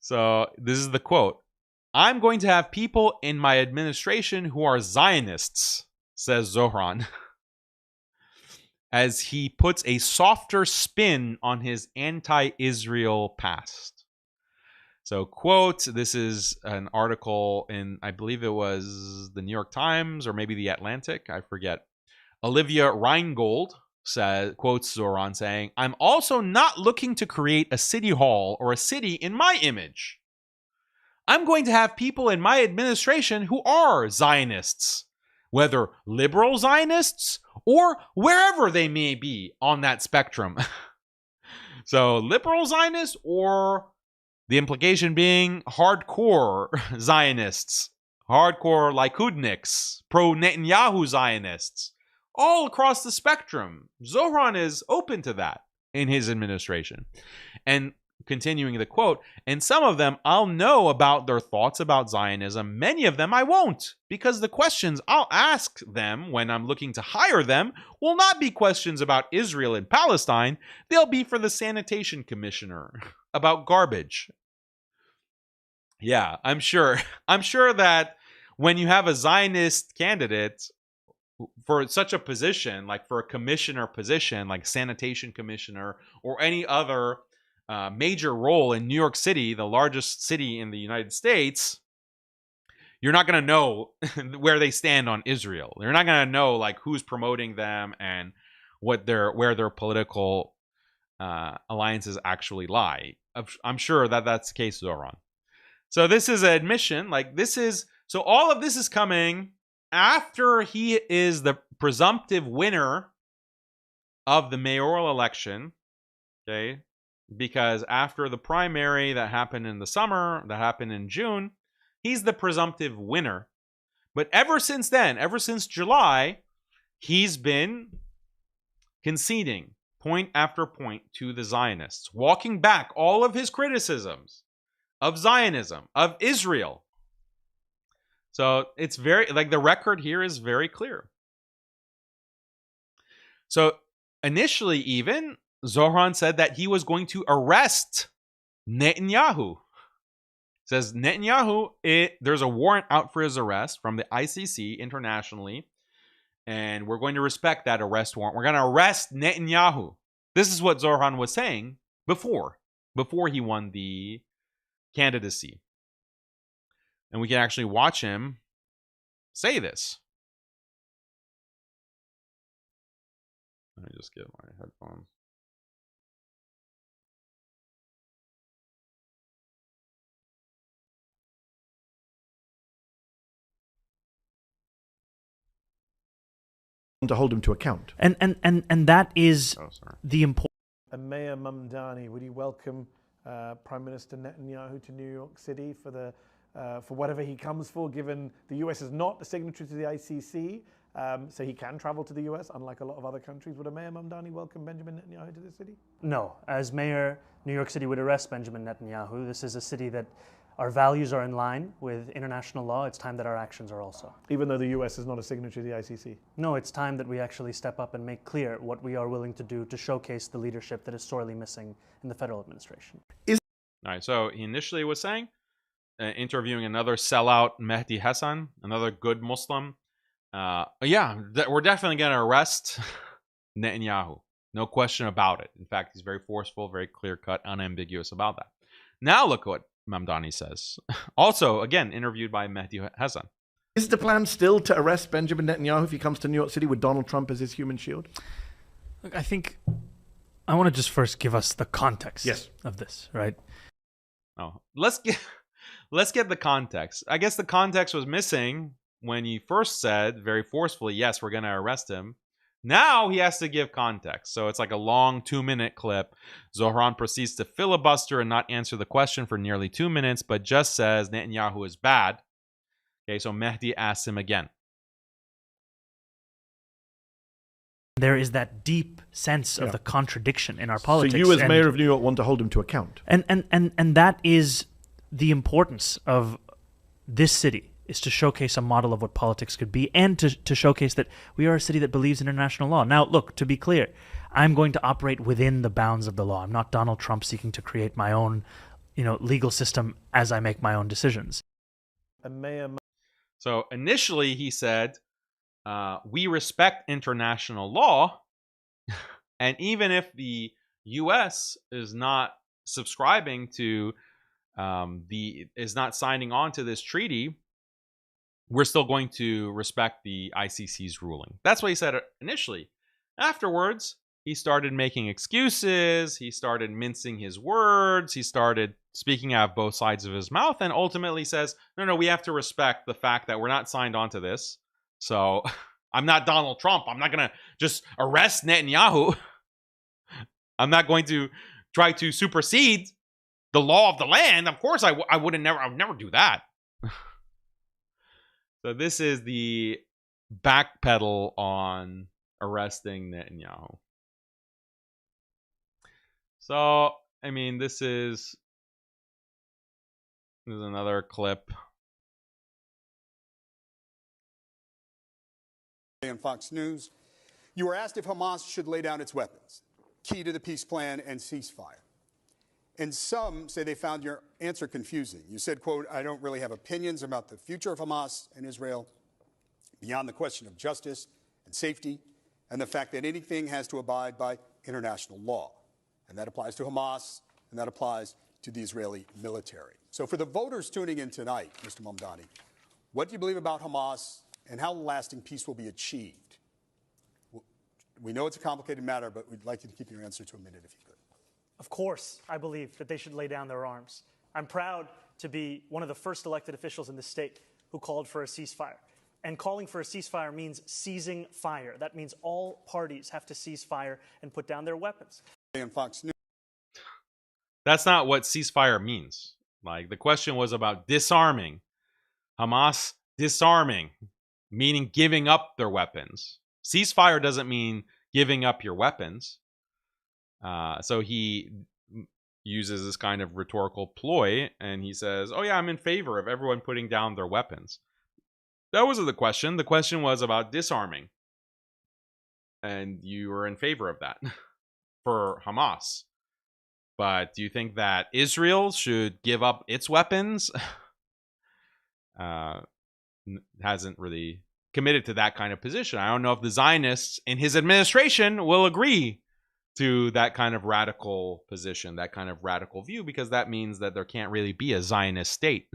So this is the quote. I'm going to have people in my administration who are Zionists, says Zohran, as he puts a softer spin on his anti-Israel past. So, quote, this is an article in, I believe it was the New York Times or maybe the Atlantic, I forget. Olivia Reingold quotes Zohran saying, I'm also not looking to create a city hall or a city in my image. I'm going to have people in my administration who are Zionists, whether liberal Zionists or wherever they may be on that spectrum. So liberal Zionists, or the implication being hardcore Zionists, hardcore Likudniks, pro-Netanyahu Zionists, all across the spectrum. Zohran is open to that in his administration. And continuing the quote, and some of them I'll know about their thoughts about Zionism. Many of them I won't, because the questions I'll ask them when I'm looking to hire them will not be questions about Israel and Palestine. They'll be for the sanitation commissioner about garbage. Yeah, I'm sure that when you have a Zionist candidate for such a position, like for a commissioner position, like sanitation commissioner or any other major role in New York City, the largest city in the United States, you're not going to know where they stand on Israel. You're not going to know like who's promoting them and where their political alliances actually lie. I'm sure that that's the case, Zohran. So this is an admission. So all of this is coming after he is the presumptive winner of the mayoral election. Okay. Because after the primary that happened in the summer, that happened in June, he's the presumptive winner. But ever since then, ever since July, he's been conceding point after point to the Zionists, walking back all of his criticisms of Zionism, of Israel. So it's very, like, the record here is very clear. So initially, even Zohran said that he was going to arrest Netanyahu. Says Netanyahu, there's a warrant out for his arrest from the ICC internationally, and we're going to respect that arrest warrant. We're going to arrest Netanyahu. This is what Zohran was saying before he won the candidacy. And we can actually watch him say this. Let me just get my headphones. To hold him to account. And that is the important. Mayor Mamdani, would you welcome Prime Minister Netanyahu to New York City for whatever he comes for, given the US is not a signatory to the ICC, so he can travel to the US, unlike a lot of other countries. Would a Mayor Mamdani welcome Benjamin Netanyahu to the city? No. As mayor, New York City would arrest Benjamin Netanyahu. This is a city that our values are in line with international law. It's time that our actions are also. Even though the US is not a signatory to the ICC? No, it's time that we actually step up and make clear what we are willing to do to showcase the leadership that is sorely missing in the federal administration. All right, so he initially was saying, interviewing another sellout, Mehdi Hassan, another good Muslim. We're definitely going to arrest Netanyahu. No question about it. In fact, he's very forceful, very clear-cut, unambiguous about that. Now look what Mamdani says. Also, again, interviewed by Mehdi Hassan. Is the plan still to arrest Benjamin Netanyahu if he comes to New York City with Donald Trump as his human shield? Look, I think I want to just first give us the context of this, right? Oh, let's get the context. I guess the context was missing when he first said very forcefully, yes, we're going to arrest him. Now he has to give context. So it's like a long 2-minute clip. Zohran proceeds to filibuster and not answer the question for nearly 2 minutes, but just says Netanyahu is bad. Okay, so Mehdi asks him again. There is that deep sense of the contradiction in our politics. So you, as mayor of New York, want to hold him to account. And that is the importance of this city, is to showcase a model of what politics could be, and to showcase that we are a city that believes in international law. Now, look, to be clear, I'm going to operate within the bounds of the law. I'm not Donald Trump seeking to create my own, legal system as I make my own decisions. So initially he said, we respect international law, and even if the U.S. is not subscribing to is not signing on to this treaty, we're still going to respect the ICC's ruling. That's what he said initially. Afterwards, he started making excuses. He started mincing his words. He started speaking out of both sides of his mouth, and ultimately says, no, we have to respect the fact that we're not signed on to this. So I'm not Donald Trump. I'm not going to just arrest Netanyahu. I'm not going to try to supersede the law of the land. Of course, I would never do that. So this is the backpedal on arresting Netanyahu. So, I mean, this is another clip. On Fox News, you were asked if Hamas should lay down its weapons, key to the peace plan and ceasefire. And some say they found your answer confusing. You said, quote, I don't really have opinions about the future of Hamas and Israel beyond the question of justice and safety and the fact that anything has to abide by international law. And that applies to Hamas, and that applies to the Israeli military. So for the voters tuning in tonight, Mr. Mamdani, what do you believe about Hamas and how lasting peace will be achieved? We know it's a complicated matter, but we'd like you to keep your answer to a minute if you could. Of course, I believe that they should lay down their arms. I'm proud to be one of the first elected officials in the state who called for a ceasefire. And calling for a ceasefire means seizing fire. That means all parties have to cease fire and put down their weapons. On Fox News. That's not what ceasefire means. Like, the question was about disarming. Hamas disarming, meaning giving up their weapons. Ceasefire doesn't mean giving up your weapons. So he uses this kind of rhetorical ploy, and he says, oh yeah, I'm in favor of everyone putting down their weapons. That wasn't the question. The question was about disarming. And you were in favor of that for Hamas. But do you think that Israel should give up its weapons? Hasn't really committed to that kind of position. I don't know if the Zionists in his administration will agree to that kind of radical position, that kind of radical view, because that means that there can't really be a Zionist state.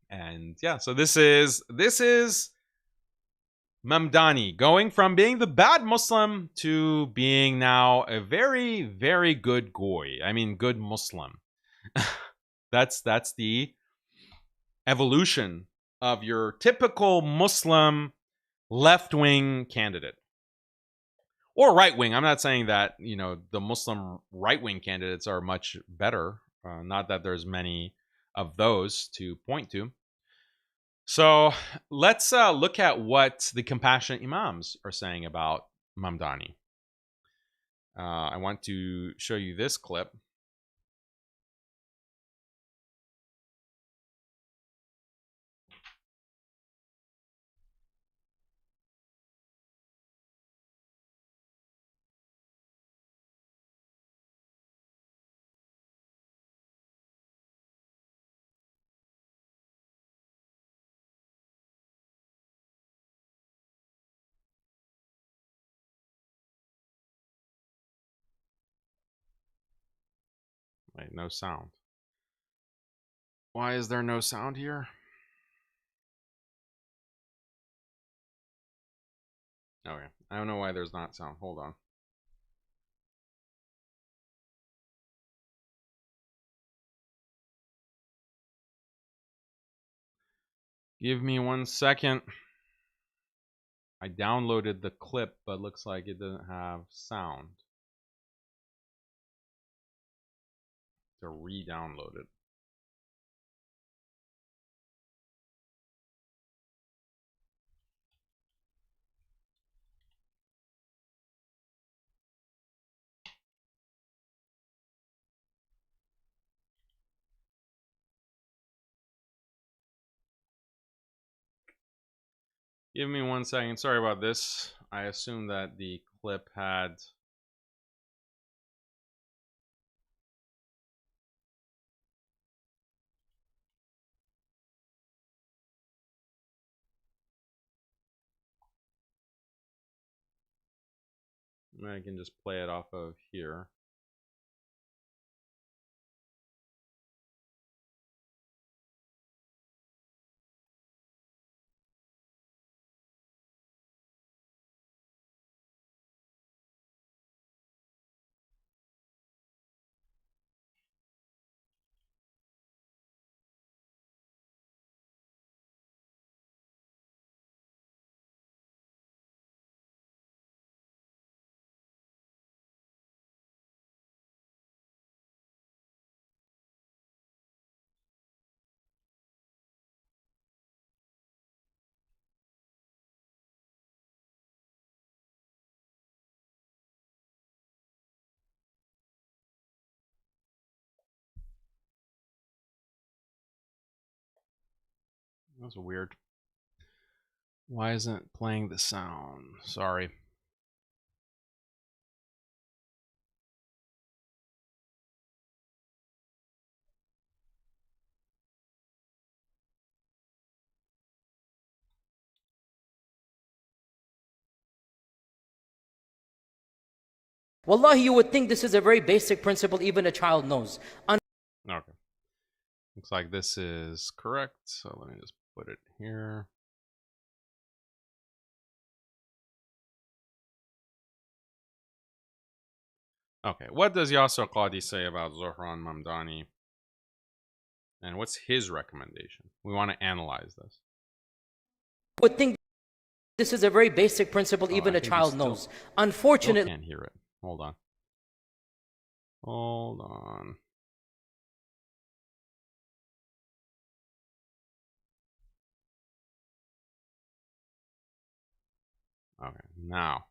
And yeah, so this is Mamdani going from being the bad Muslim to being now a very, very good goy. I mean, good Muslim. That's the evolution of your typical Muslim left-wing candidate. Or right-wing. I'm not saying that, the Muslim right-wing candidates are much better. Not that there's many of those to point to. So let's look at what the compassionate imams are saying about Mamdani. I want to show you this clip. Wait, no sound. Why is there no sound here? Okay, I don't know why there's not sound. Hold on. Give me 1 second. I downloaded the clip, but looks like it doesn't have sound. To re-download it. Give me 1 second. Sorry about this. I assume that the clip had... I can just play it off of here. That's weird. Why isn't it playing the sound? Sorry. Wallahi, you would think this is a very basic principle even a child knows. Okay. Looks like this is correct. So let me just put it here. Okay. What does Yasser Qadi say about Zohran Mamdani? And what's his recommendation? We want to analyze this. Would think this is a very basic principle even a child knows. Unfortunately, I can't hear it. Hold on. Hold on. Okay, now.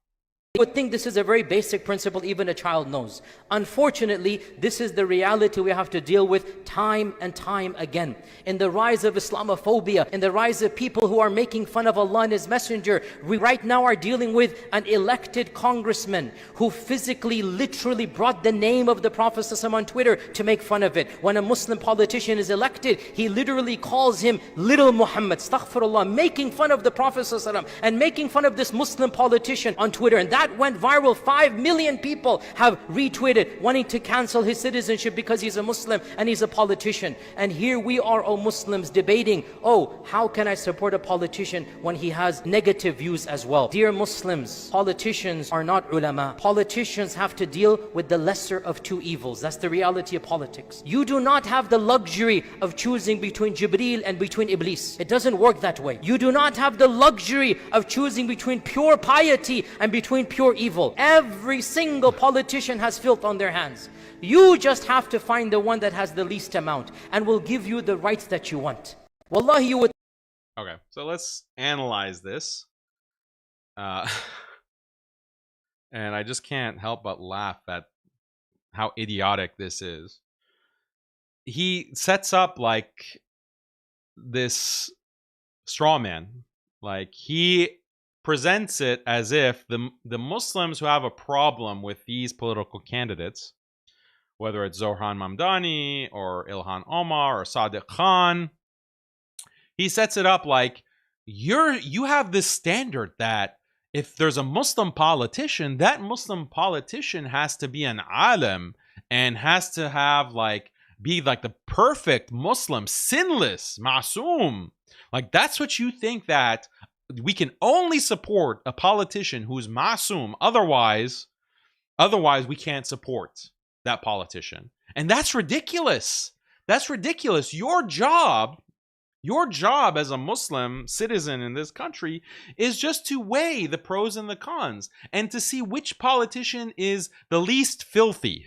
would think this is a very basic principle even a child knows. Unfortunately, this is the reality we have to deal with time and time again. In the rise of Islamophobia, in the rise of people who are making fun of Allah and His Messenger, we right now are dealing with an elected congressman who physically, literally brought the name of the Prophet ﷺ on Twitter to make fun of it. When a Muslim politician is elected, he literally calls him Little Muhammad, astaghfirullah, making fun of the Prophet ﷺ and making fun of this Muslim politician on Twitter. And that went viral. 5 million people have retweeted wanting to cancel his citizenship because he's a Muslim and he's a politician. And here we are, oh Muslims, debating, oh, how can I support a politician when he has negative views as well? Dear Muslims, politicians are not ulama. Politicians have to deal with the lesser of two evils. That's the reality of politics. You do not have the luxury of choosing between Jibreel and between Iblis. It doesn't work that way. You do not have the luxury of choosing between pure piety and between pure evil. Every single politician has filth on their hands. You just have to find the one that has the least amount and will give you the rights that you want. Wallahi, you would... Okay, so let's analyze this. And I just can't help but laugh at how idiotic this is. He sets up like this straw man. Like he presents it as if the Muslims who have a problem with these political candidates, whether it's Zohran Mamdani or Ilhan Omar or Sadiq Khan, he sets it up like you have this standard that if there's a Muslim politician, that Muslim politician has to be an alim and has to have be like the perfect Muslim, sinless, ma'soom. Like that's what you think, that we can only support a politician who's ma'soom. Otherwise we can't support that politician. And that's ridiculous. That's ridiculous. Your job Your job as a Muslim citizen in this country is just to weigh the pros and the cons and to see which politician is the least filthy.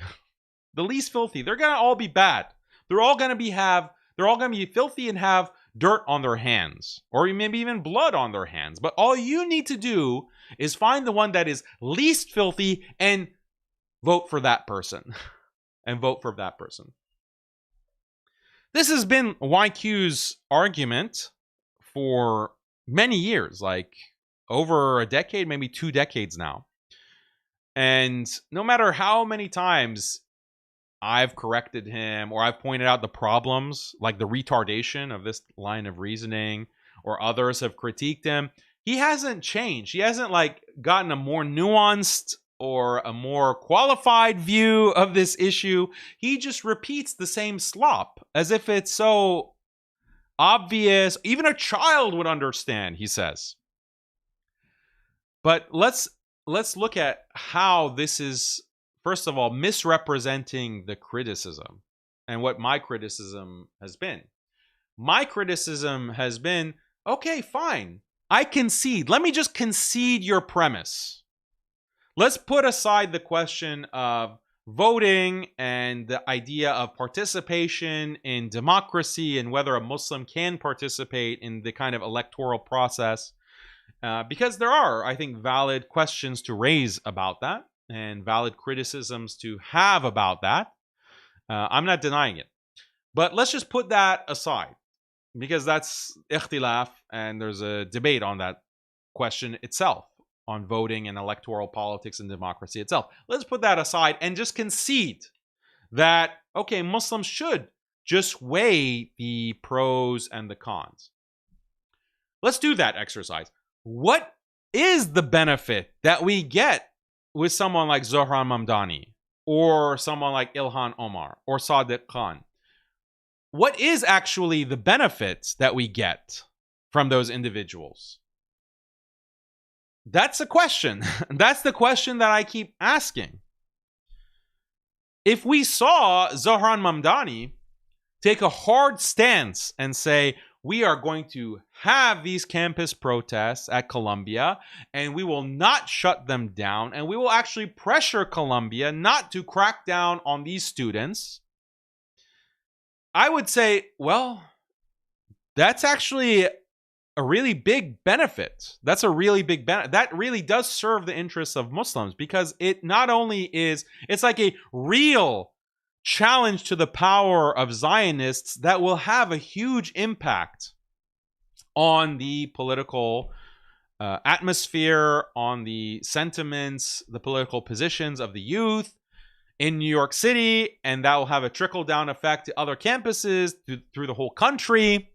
The least filthy. They're going to all be bad. They're all going to be filthy and have dirt on their hands, or maybe even blood on their hands. But all you need to do is find the one that is least filthy and vote for that person. And vote for that person. This has been YQ's argument for many years, like over a decade, maybe 2 decades now. And no matter how many times I've corrected him or I've pointed out the problems, like the retardation of this line of reasoning, or others have critiqued him, he hasn't changed. He hasn't like gotten a more nuanced or a more qualified view of this issue. He just repeats the same slop as if it's so obvious. Even a child would understand, he says. But let's look at how this is, first of all, misrepresenting the criticism and what my criticism has been. My criticism has been, okay, fine, I concede. Let me just concede your premise. Let's put aside the question of voting and the idea of participation in democracy and whether a Muslim can participate in the kind of electoral process, because there are, I think, valid questions to raise about that and valid criticisms to have about that. I'm not denying it. But let's just put that aside, because that's ikhtilaf and there's a debate on that question itself, on voting and electoral politics and democracy itself. Let's put that aside and just concede that, okay, Muslims should just weigh the pros and the cons. Let's do that exercise. What is the benefit that we get with someone like Zohran Mamdani or someone like Ilhan Omar or Sadiq Khan? What is actually the benefit that we get from those individuals? That's a question. That's the question that I keep asking. If we saw Zohran Mamdani take a hard stance and say, we are going to have these campus protests at Columbia and we will not shut them down and we will actually pressure Columbia not to crack down on these students, I would say, well, that's actually a really big benefit. That's a really big benefit. That really does serve the interests of Muslims, because it not only is, it's like a real challenge to the power of Zionists that will have a huge impact on the political atmosphere, on the sentiments, the political positions of the youth in New York City, and that will have a trickle-down effect to other campuses through the whole country.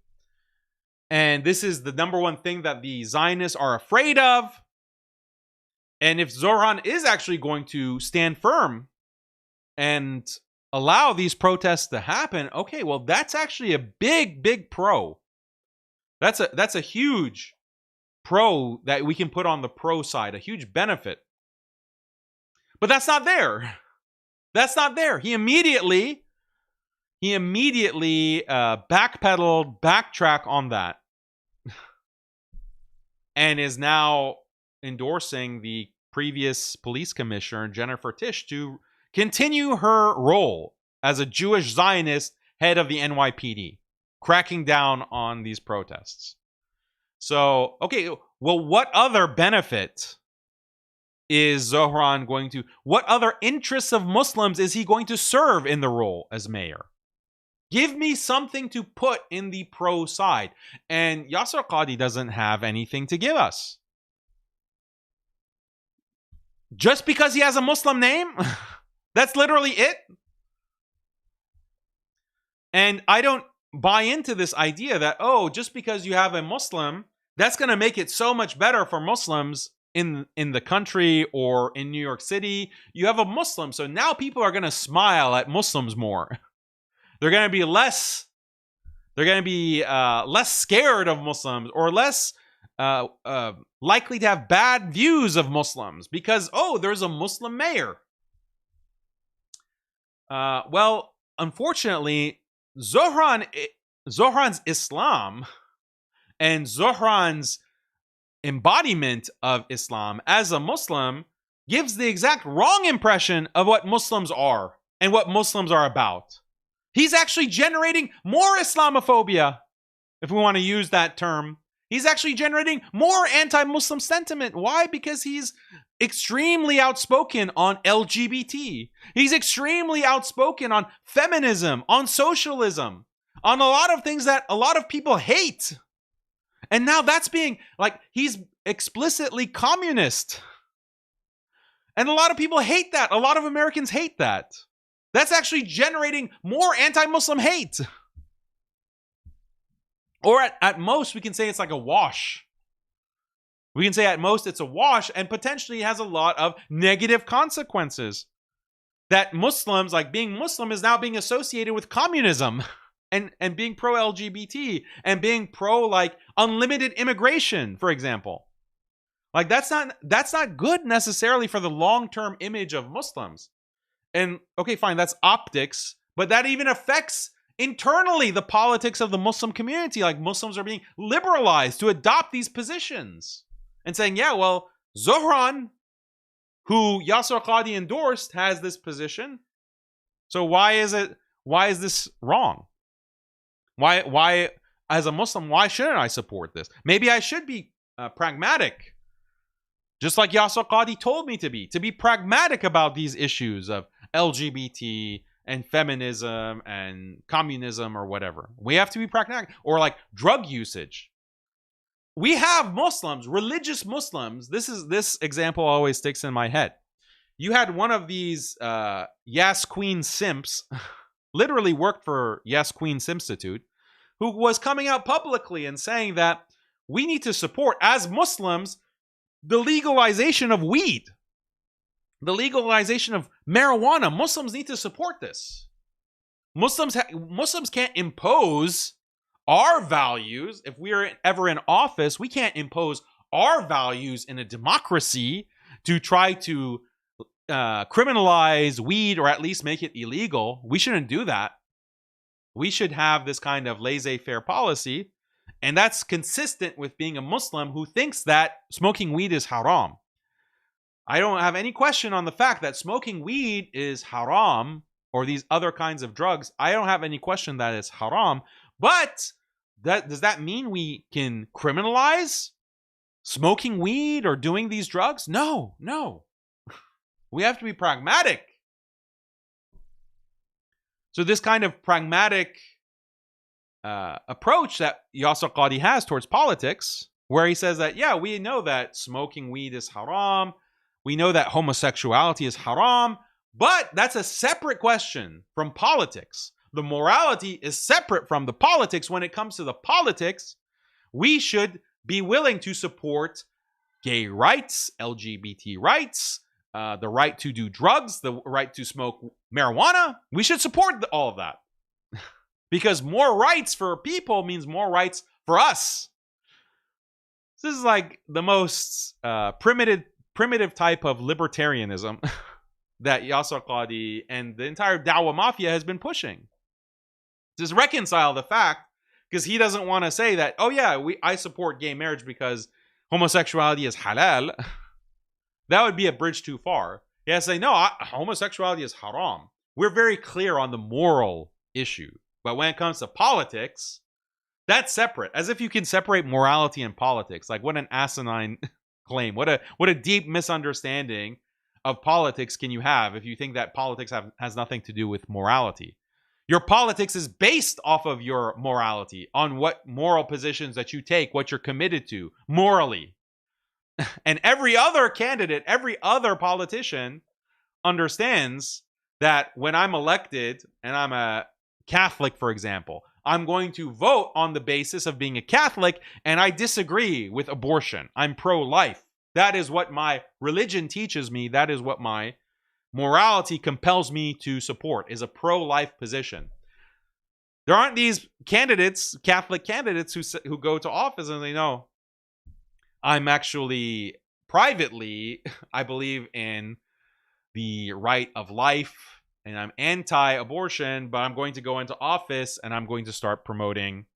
And this is the number one thing that the Zionists are afraid of. And if Zohran is actually going to stand firm and allow these protests to happen, okay, well, that's actually a big, big pro. That's a huge pro that we can put on the pro side, a huge benefit. But that's not there. That's not there. He immediately backpedaled, backtracked on that, and is now endorsing the previous police commissioner, Jennifer Tisch, to continue her role as a Jewish Zionist head of the NYPD, cracking down on these protests. So, okay, well, what other benefit is Zohran going to, what other interests of Muslims is he going to serve in the role as mayor? Give me something to put in the pro side. And Yasser Qadi doesn't have anything to give us. Just because he has a Muslim name? That's literally it. And I don't buy into this idea that, oh, just because you have a Muslim, that's going to make it so much better for Muslims in the country or in New York City. You have a Muslim, so now people are going to smile at Muslims more. They're going to be less scared of Muslims, or less likely to have bad views of Muslims because, oh, there's a Muslim mayor. Well, unfortunately, Zohran Zohran's Islam and Zohran's embodiment of Islam as a Muslim gives the exact wrong impression of what Muslims are and what Muslims are about. He's actually generating more Islamophobia, if we want to use that term. He's actually generating more anti-Muslim sentiment. Why? Because he's extremely outspoken on LGBT. He's extremely outspoken on feminism, on socialism, on a lot of things that a lot of people hate. And now that's being, like, he's explicitly communist. And a lot of people hate that. A lot of Americans hate that. That's actually generating more anti-Muslim hate. Or at most, we can say it's like a wash. We can say at most it's a wash and potentially has a lot of negative consequences. That Muslims, like being Muslim, is now being associated with communism and being pro-LGBT and being pro, like, unlimited immigration, for example. Like, that's not good necessarily for the long-term image of Muslims. And okay, fine, that's optics, but that even affects internally the politics of the Muslim community. Like, Muslims are being liberalized to adopt these positions and saying, yeah, well, Zohran, who Yasser Qadhi endorsed, has this position. So why is this wrong? Why as a Muslim, why shouldn't I support this? Maybe I should be pragmatic, just like Yasser Qadhi told me to be pragmatic about these issues of LGBT and feminism and communism or whatever. We have to be pragmatic. Or like drug usage. We have Muslims, religious Muslims. This example always sticks in my head. You had one of these Yas Queen simps, literally worked for Yas Queen Simstitute, who was coming out publicly and saying that we need to support, as Muslims, the legalization of weed, the legalization of marijuana. Muslims need to support this. Muslims can't impose our values. If we are ever in office, we can't impose our values in a democracy to try to criminalize weed or at least make it illegal. We shouldn't do that. We should have this kind of laissez-faire policy, and that's consistent with being a Muslim who thinks that smoking weed is haram. I don't have any question on the fact that smoking weed is haram, or these other kinds of drugs. I don't have any question that it's haram, but does that mean we can criminalize smoking weed or doing these drugs? No. We have to be pragmatic. So this kind of pragmatic approach that Yasser Qadhi has towards politics, where he says that, yeah, we know that smoking weed is haram, we know that homosexuality is haram, but that's a separate question from politics. The morality is separate from the politics. When it comes to the politics, we should be willing to support gay rights, LGBT rights, the right to do drugs, the right to smoke marijuana. We should support all of that. Because more rights for people means more rights for us. This is like the most primitive type of libertarianism that Yasser Qadhi and the entire Dawah Mafia has been pushing. Just reconcile the fact, because he doesn't want to say that, oh yeah, I support gay marriage because homosexuality is halal. That would be a bridge too far. He has to say, no, homosexuality is haram. We're very clear on the moral issue. But when it comes to politics, that's separate. As if you can separate morality and politics. Like, what an asinine claim. What a deep misunderstanding of politics can you have if you think that politics has nothing to do with morality. Your politics is based off of your morality, on what moral positions that you take, what you're committed to morally. And every other candidate, every other politician understands that when I'm elected and I'm a Catholic, for example, I'm going to vote on the basis of being a Catholic, and I disagree with abortion. I'm pro-life. That is what my religion teaches me. That is what my morality compels me to support, is a pro-life position. There aren't these candidates, Catholic candidates, who go to office and they know, I'm actually privately, I believe in the right of life and I'm anti-abortion, but I'm going to go into office and I'm going to start promoting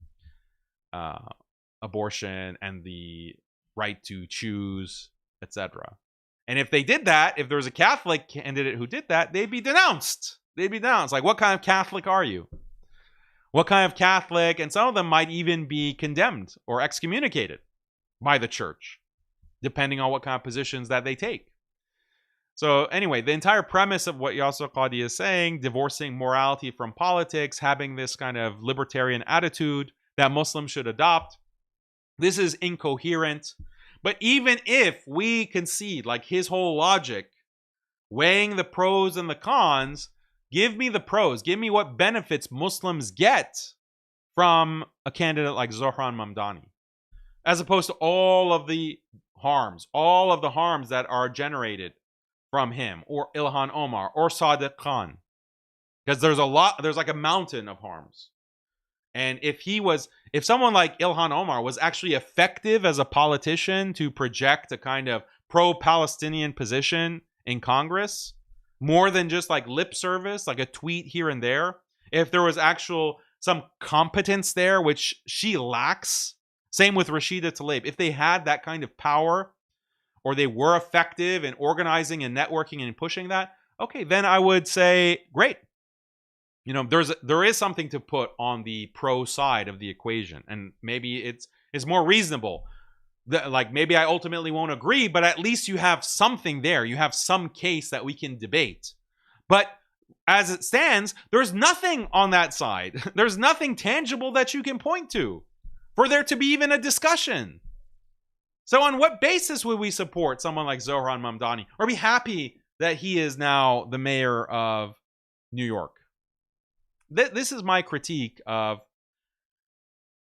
abortion and the right to choose, etc. And if they did that, if there was a Catholic candidate who did that, they'd be denounced. They'd be denounced. Like, what kind of Catholic are you? What kind of Catholic? And some of them might even be condemned or excommunicated by the church, depending on what kind of positions that they take. So anyway, the entire premise of what Yasser Qadhi is saying, divorcing morality from politics, having this kind of libertarian attitude that Muslims should adopt, this is incoherent. But even if we concede, like his whole logic, weighing the pros and the cons, give me the pros. Give me what benefits Muslims get from a candidate like Zohran Mamdani, as opposed to all of the harms that are generated from him, or Ilhan Omar, or Sadiq Khan. Because there's like a mountain of harms. And if someone like Ilhan Omar was actually effective as a politician to project a kind of pro-Palestinian position in Congress, more than just like lip service, like a tweet here and there, if there was some competence there, which she lacks, same with Rashida Tlaib, if they had that kind of power, or they were effective in organizing and networking and pushing that, okay, then I would say, great. You know, there is something to put on the pro side of the equation, and maybe it's more reasonable. Like, maybe I ultimately won't agree, but at least you have something there. You have some case that we can debate. But as it stands, there's nothing on that side. There's nothing tangible that you can point to for there to be even a discussion. So on what basis would we support someone like Zohran Mamdani, or be happy that he is now the mayor of New York? This is my critique of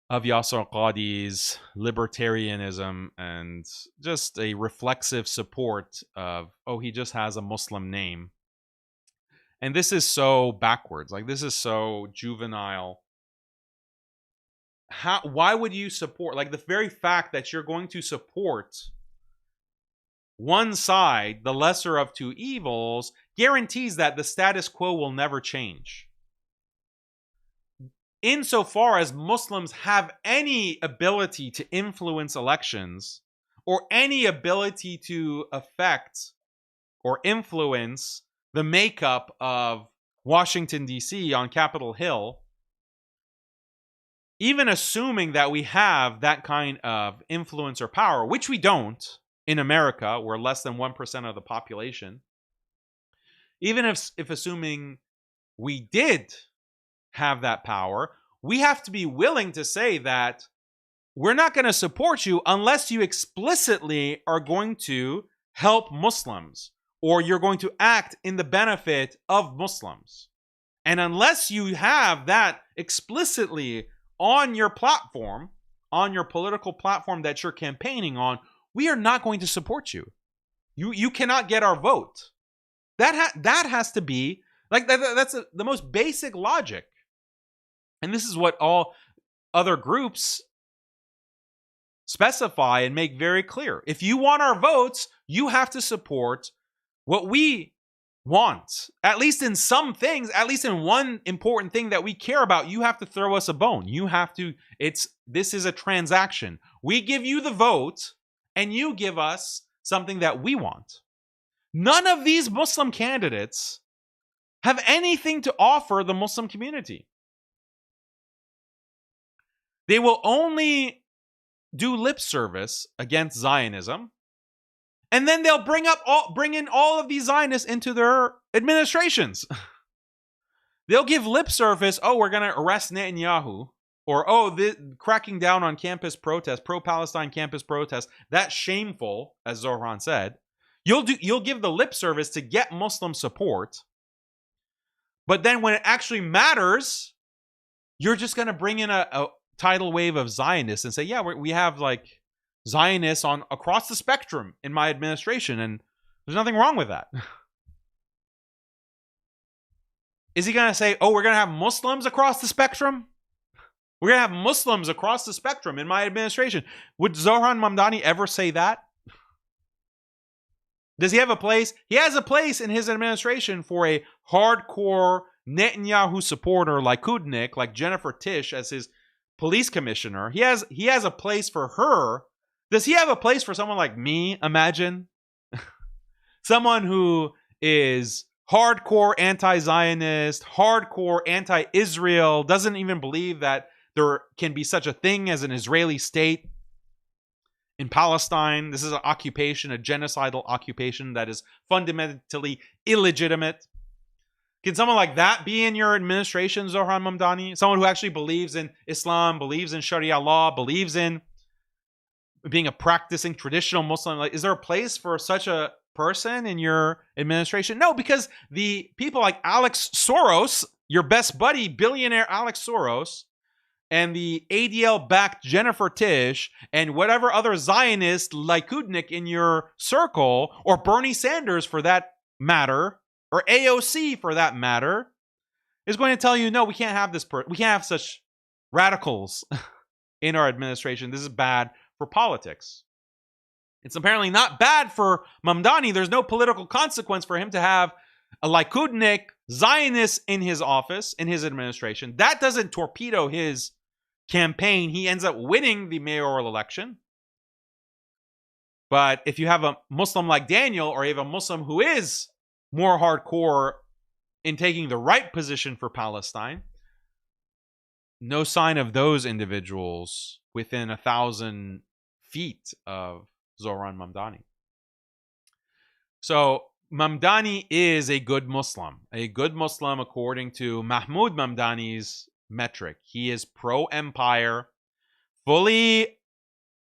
Yasser Qadhi's libertarianism and just a reflexive support of, oh, he just has a Muslim name. And this is so backwards. Like, this is so juvenile. Why would you support, like, the very fact that you're going to support one side, the lesser of two evils, guarantees that the status quo will never change. Insofar as Muslims have any ability to influence elections, or any ability to affect or influence the makeup of Washington, D.C. on Capitol Hill, even assuming that we have that kind of influence or power, which we don't in America, we're less than 1% of the population, even if assuming we did have that power, we have to be willing to say that we're not going to support you unless you explicitly are going to help Muslims, or you're going to act in the benefit of Muslims. And unless you have that explicitly on your platform, on your political platform that you're campaigning on, we are not going to support you. You cannot get our vote. That has to be, like, that's the most basic logic. And this is what all other groups specify and make very clear. If you want our votes, you have to support what we want. At least in some things, at least in one important thing that we care about, you have to throw us a bone. You have to, this is a transaction. We give you the vote and you give us something that we want. None of these Muslim candidates have anything to offer the Muslim community. They will only do lip service against Zionism, and then they'll bring in all of these Zionists into their administrations. They'll give lip service, oh, we're going to arrest Netanyahu, or, oh, cracking down on campus protests, pro-Palestine campus protests, that's shameful, as Zohran said. You'll give the lip service to get Muslim support, but then when it actually matters, you're just going to bring in a tidal wave of Zionists and say, yeah, we have like Zionists on across the spectrum in my administration, and there's nothing wrong with that. Is he going to say, oh, we're going to have Muslims across the spectrum? We're going to have Muslims across the spectrum in my administration. Would Zohran Mamdani ever say that? Does he have a place? He has a place in his administration for a hardcore Netanyahu supporter like Kudnik, like Jennifer Tish as his police commissioner. He has a place for her. Does he have a place for someone like me? Imagine. Someone who is hardcore anti-Zionist, hardcore anti-Israel, doesn't even believe that there can be such a thing as an Israeli state in Palestine. This is an occupation, a genocidal occupation that is fundamentally illegitimate. Can someone like that be in your administration, Zohran Mamdani? Someone who actually believes in Islam, believes in Sharia law, believes in being a practicing traditional Muslim? Like, is there a place for such a person in your administration? No, because the people like Alex Soros, your best buddy, billionaire Alex Soros, and the ADL-backed Jennifer Tish, and whatever other Zionist like Kudnik in your circle, or Bernie Sanders for that matter, or AOC for that matter, is going to tell you, no, we can't have this. We can't have such radicals in our administration. This is bad for politics. It's apparently not bad for Mamdani. There's no political consequence for him to have a Likudnik Zionist in his office, in his administration. That doesn't torpedo his campaign. He ends up winning the mayoral election. But if you have a Muslim like Daniel, or you have a Muslim who is more hardcore in taking the right position for Palestine, no sign of those individuals within 1,000 feet of Zohran Mamdani. So Mamdani is a good Muslim according to Mahmoud Mamdani's metric. He is pro-empire, fully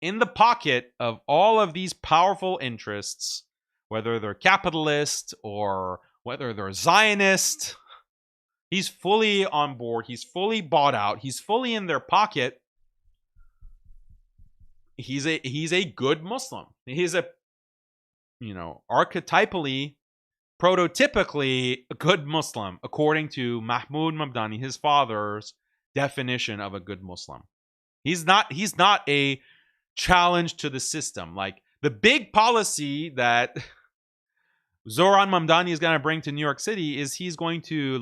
in the pocket of all of these powerful interests, whether they're capitalist or whether they're Zionist. He's fully on board. He's fully bought out. He's fully in their pocket. He's a good Muslim. He's a, archetypally, prototypically a good Muslim, according to Mahmoud Mamdani, his father's definition of a good Muslim. He's not a challenge to the system. Like, the big policy that Zohran Mamdani is going to bring to New York City is he's going to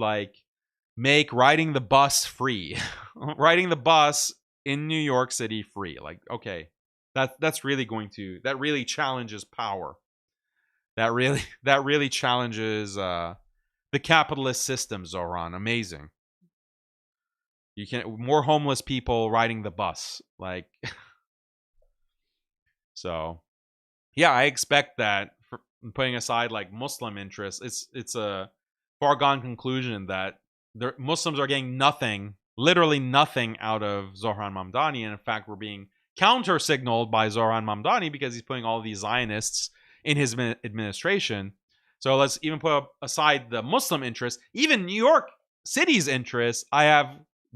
make riding the bus free. Riding the bus in New York City free. Like, okay, that really challenges power. That really challenges the capitalist system, Zohran. Amazing. You can more homeless people riding the bus. So yeah, I expect that, putting aside Muslim interests, it's a foregone conclusion that Muslims are getting nothing, literally nothing, out of Zohran Mamdani. And in fact, we're being counter-signaled by Zohran Mamdani because he's putting all these Zionists in his administration. So let's even put aside the Muslim interest, even New York City's interest. I have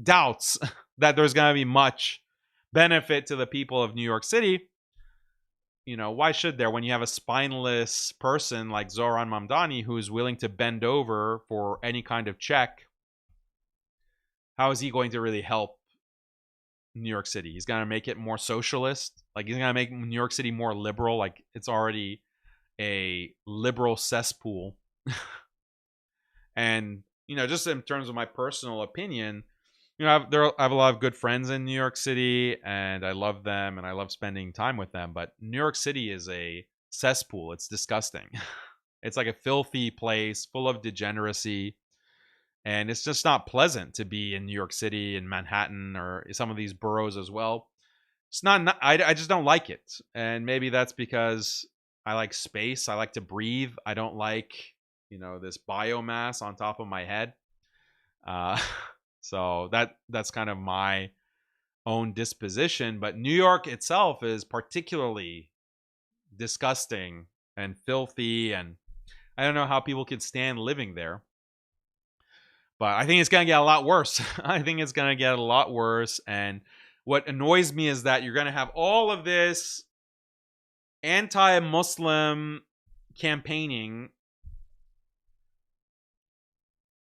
doubts that there's going to be much benefit to the people of New York City. Why should there, when you have a spineless person like Zohran Mamdani who is willing to bend over for any kind of check? How is he going to really help New York City? He's going to make it more socialist. He's going to make New York City more liberal. It's already a liberal cesspool. And, just in terms of my personal opinion, I have a lot of good friends in New York City, and I love them, and I love spending time with them. But New York City is a cesspool. It's disgusting. It's like a filthy place full of degeneracy. And it's just not pleasant to be in New York City and Manhattan or some of these boroughs as well. It's not I just don't like it. And maybe that's because I like space. I like to breathe. I don't like, this biomass on top of my head. So that's kind of my own disposition. But New York itself is particularly disgusting and filthy. And I don't know how people could stand living there. But I think it's going to get a lot worse. And what annoys me is that you're going to have all of this anti-Muslim campaigning,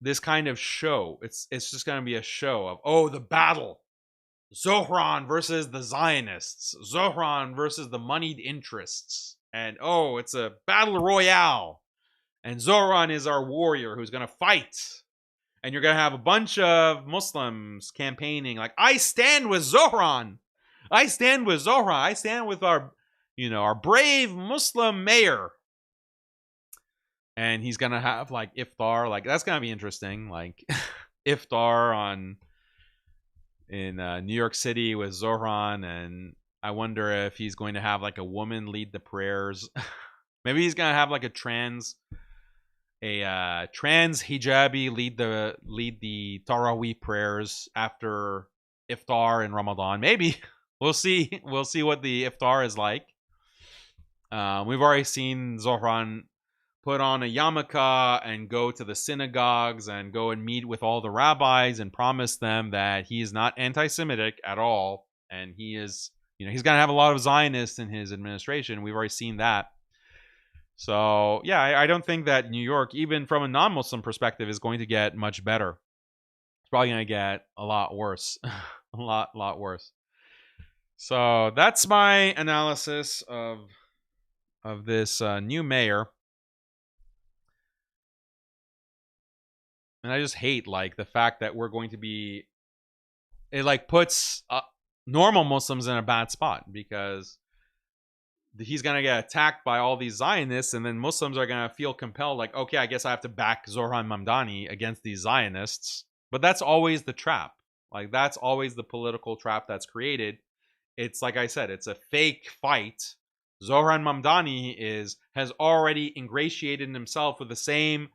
this kind of show. It's just going to be a show of, the battle. Zohran versus the Zionists. Zohran versus the moneyed interests. And oh, it's a battle royale. And Zohran is our warrior who's going to fight. And you're going to have a bunch of Muslims campaigning like, I stand with Zohran. I stand with Zohran. I stand with our, our brave Muslim mayor. And he's going to have like iftar. Like, that's going to be interesting. Like iftar in New York City with Zohran. And I wonder if he's going to have like a woman lead the prayers. Maybe he's going to have like a trans hijabi lead the Taraweeh prayers after iftar in Ramadan. Maybe. We'll see what the iftar is like. We've already seen Zohran put on a yarmulke and go to the synagogues and go and meet with all the rabbis and promise them that he is not anti-Semitic at all. And he is, he's going to have a lot of Zionists in his administration. We've already seen that. So, yeah, I don't think that New York, even from a non-Muslim perspective, is going to get much better. It's probably going to get a lot worse. a lot worse. So, that's my analysis of this new mayor. And I just hate, like, the fact that we're going to be... It, like, puts normal Muslims in a bad spot because he's going to get attacked by all these Zionists, and then Muslims are going to feel compelled, like, okay, I guess I have to back Zohran Mamdani against these Zionists. But that's always the trap. Like, that's always the political trap that's created. It's, like I said, it's a fake fight. Zohran Mamdani has already ingratiated himself with the same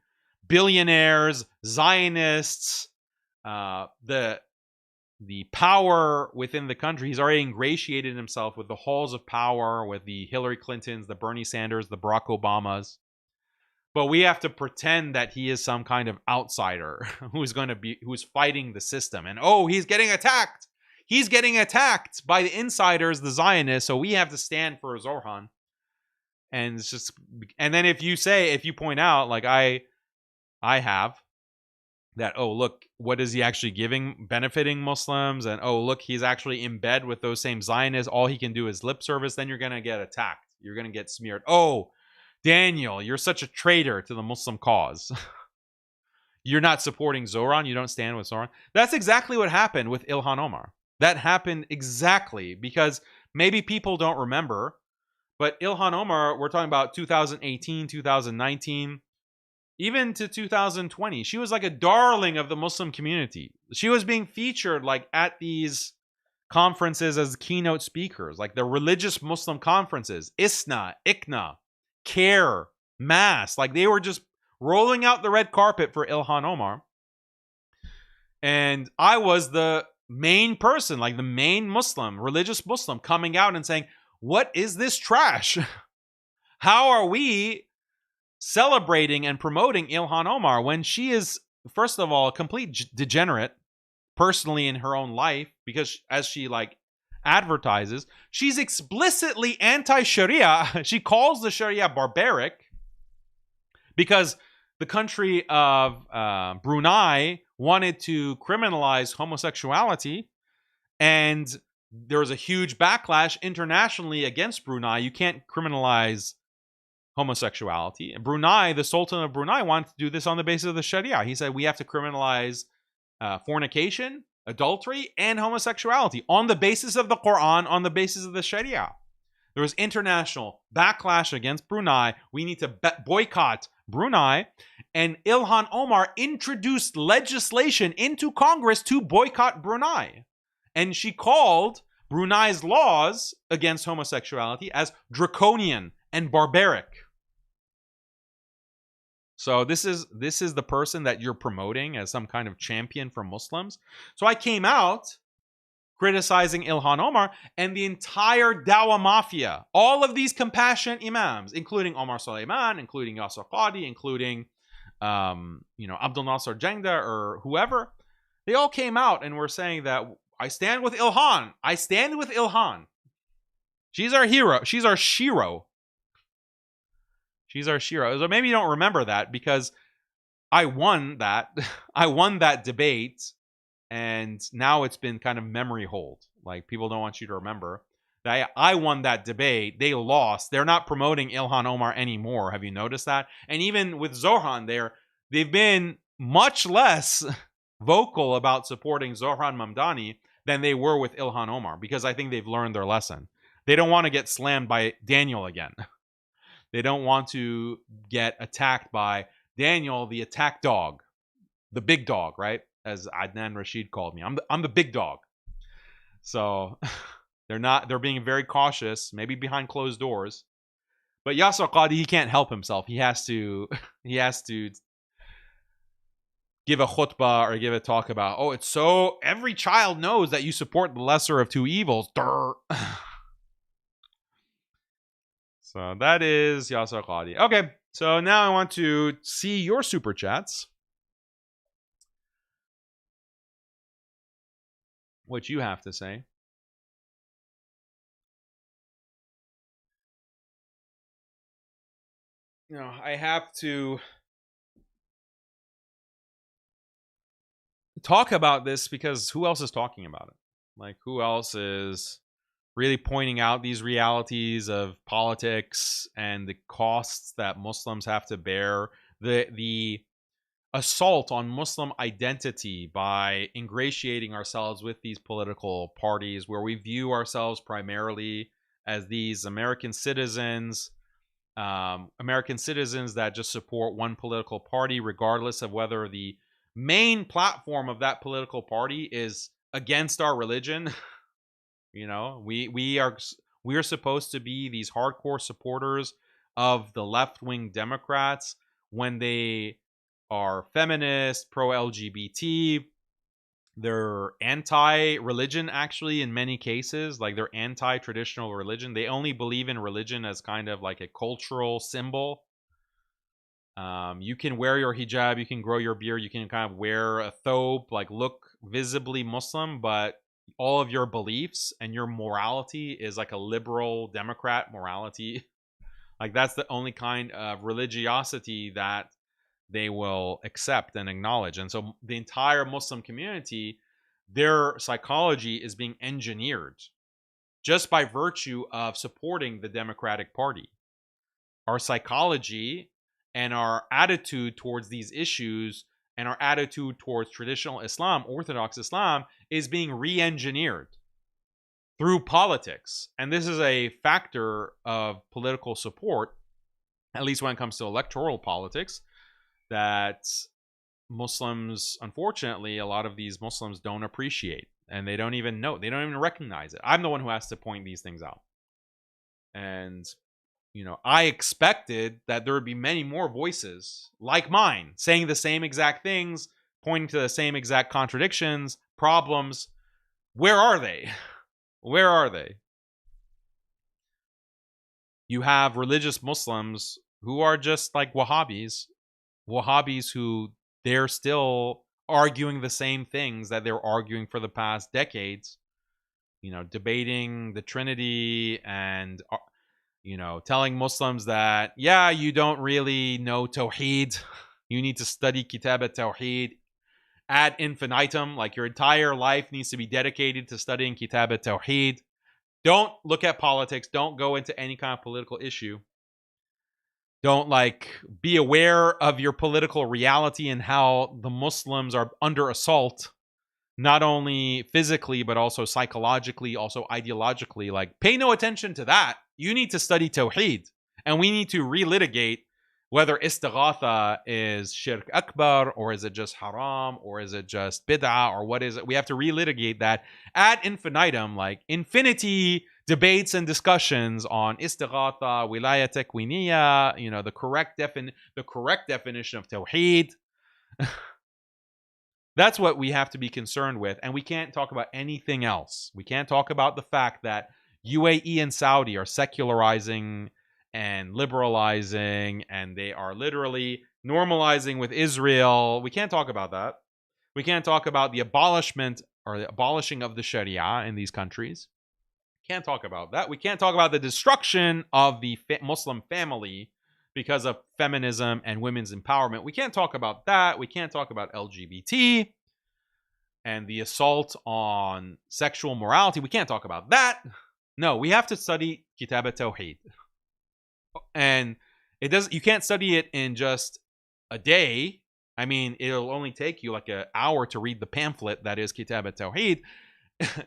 billionaires, Zionists, the power within the country. He's already ingratiated himself with the halls of power, with the Hillary Clintons, the Bernie Sanders, the Barack Obamas. But we have to pretend that he is some kind of outsider who's fighting the system. And oh, he's getting attacked. He's getting attacked by the insiders, the Zionists. So we have to stand for Zohran. And it's just, and then if you point out, like I have, that, oh, look, what is he actually benefiting Muslims? And, oh, look, he's actually in bed with those same Zionists. All he can do is lip service. Then you're going to get attacked. You're going to get smeared. Oh, Daniel, you're such a traitor to the Muslim cause. You're not supporting Zohran. You don't stand with Zohran. That's exactly what happened with Ilhan Omar. That happened exactly because maybe people don't remember. But Ilhan Omar, we're talking about 2018, 2019. Even to 2020, she was like a darling of the Muslim community. She was being featured like at these conferences as keynote speakers, like the religious Muslim conferences, ISNA, ICNA, CARE, MAS. Like they were just rolling out the red carpet for Ilhan Omar. And I was the main person, like the main Muslim, religious Muslim, coming out and saying, what is this trash? How are we celebrating and promoting Ilhan Omar when she is, first of all, a complete degenerate personally in her own life, because as she like advertises, she's explicitly anti-Sharia. She calls the Sharia barbaric because the country of Brunei wanted to criminalize homosexuality, and there was a huge backlash internationally against Brunei. You can't criminalize homosexuality. And Brunei, the Sultan of Brunei, wanted to do this on the basis of the Sharia. He said we have to criminalize fornication, adultery, and homosexuality on the basis of the Quran, on the basis of the Sharia. There was international backlash against Brunei. We need to boycott Brunei. And Ilhan Omar introduced legislation into Congress to boycott Brunei. And she called Brunei's laws against homosexuality as draconian and barbaric. So this is the person that you're promoting as some kind of champion for Muslims. So I came out criticizing Ilhan Omar and the entire Dawah mafia. All of these compassionate imams, including Omar Suleiman, including Yasser Qadi, including Abdul Nasser Jangda or whoever, they all came out and were saying that I stand with Ilhan. I stand with Ilhan. She's our hero. She's our shiro. She's our shiro. So maybe you don't remember that because I won that. I won that debate, and now it's been kind of memory hold. Like people don't want you to remember I won that debate. They lost. They're not promoting Ilhan Omar anymore. Have you noticed that? And even with Zohran they've been much less vocal about supporting Zohran Mamdani than they were with Ilhan Omar, because I think they've learned their lesson. They don't want to get slammed by Daniel again. They don't want to get attacked by Daniel, the attack dog, the big dog, right? As Adnan Rashid called me. I'm the big dog. So they're being very cautious, maybe behind closed doors. But Yasser Qadi, he can't help himself. He has to give a khutbah or give a talk about, oh, it's so every child knows that you support the lesser of two evils. So that is Yasser Qadi. Okay, so now I want to see your super chats. What you have to say. I have to talk about this because who else is talking about it? Like, who else is really pointing out these realities of politics and the costs that Muslims have to bear, the assault on Muslim identity by ingratiating ourselves with these political parties where we view ourselves primarily as these American citizens that just support one political party, regardless of whether the main platform of that political party is against our religion. We are supposed to be these hardcore supporters of the left-wing Democrats when they are feminist, pro-LGBT. They're anti-religion, actually, in many cases. Like, they're anti-traditional religion. They only believe in religion as kind of like a cultural symbol. You can wear your hijab, you can grow your beard, you can kind of wear a thobe, like look visibly Muslim, but all of your beliefs and your morality is like a liberal Democrat morality. Like, that's the only kind of religiosity that they will accept and acknowledge. And so the entire Muslim community, their psychology is being engineered just by virtue of supporting the Democratic Party. Our psychology and our attitude towards these issues and our attitude towards traditional Islam, Orthodox Islam, is being re-engineered through politics. And this is a factor of political support, at least when it comes to electoral politics, that Muslims, unfortunately, a lot of these Muslims don't appreciate. And they don't even know. They don't even recognize it. I'm the one who has to point these things out. And, I expected that there would be many more voices like mine saying the same exact things, pointing to the same exact contradictions, problems. Where are they? Where are they? You have religious Muslims who are just like Wahhabis who they're still arguing the same things that they're arguing for the past decades, debating the Trinity and, telling Muslims that, yeah, you don't really know Tawheed. You need to study Kitab al-Tawheed ad infinitum. Like, your entire life needs to be dedicated to studying Kitab al-Tawheed. Don't look at politics. Don't go into any kind of political issue. Don't be aware of your political reality and how the Muslims are under assault, not only physically, but also psychologically, also ideologically. Pay no attention to that. You need to study Tawheed. And we need to relitigate whether istighatha is shirk akbar, or is it just haram, or is it just bid'ah, or what is it? We have to relitigate that ad infinitum, infinity debates and discussions on istighatha, wilayah takwiniya, the correct definition of Tawheed. That's what we have to be concerned with. And we can't talk about anything else. We can't talk about the fact that UAE and Saudi are secularizing and liberalizing, and they are literally normalizing with Israel. We can't talk about that. We can't talk about the abolishment or the abolishing of the Sharia in these countries. Can't talk about that. We can't talk about the destruction of the Muslim family because of feminism and women's empowerment. We can't talk about that. We can't talk about LGBT and the assault on sexual morality. We can't talk about that. No, we have to study Kitab al-Tawheed. And you can't study it in just a day. I mean, it'll only take you like an hour to read the pamphlet that is Kitab al-Tawheed.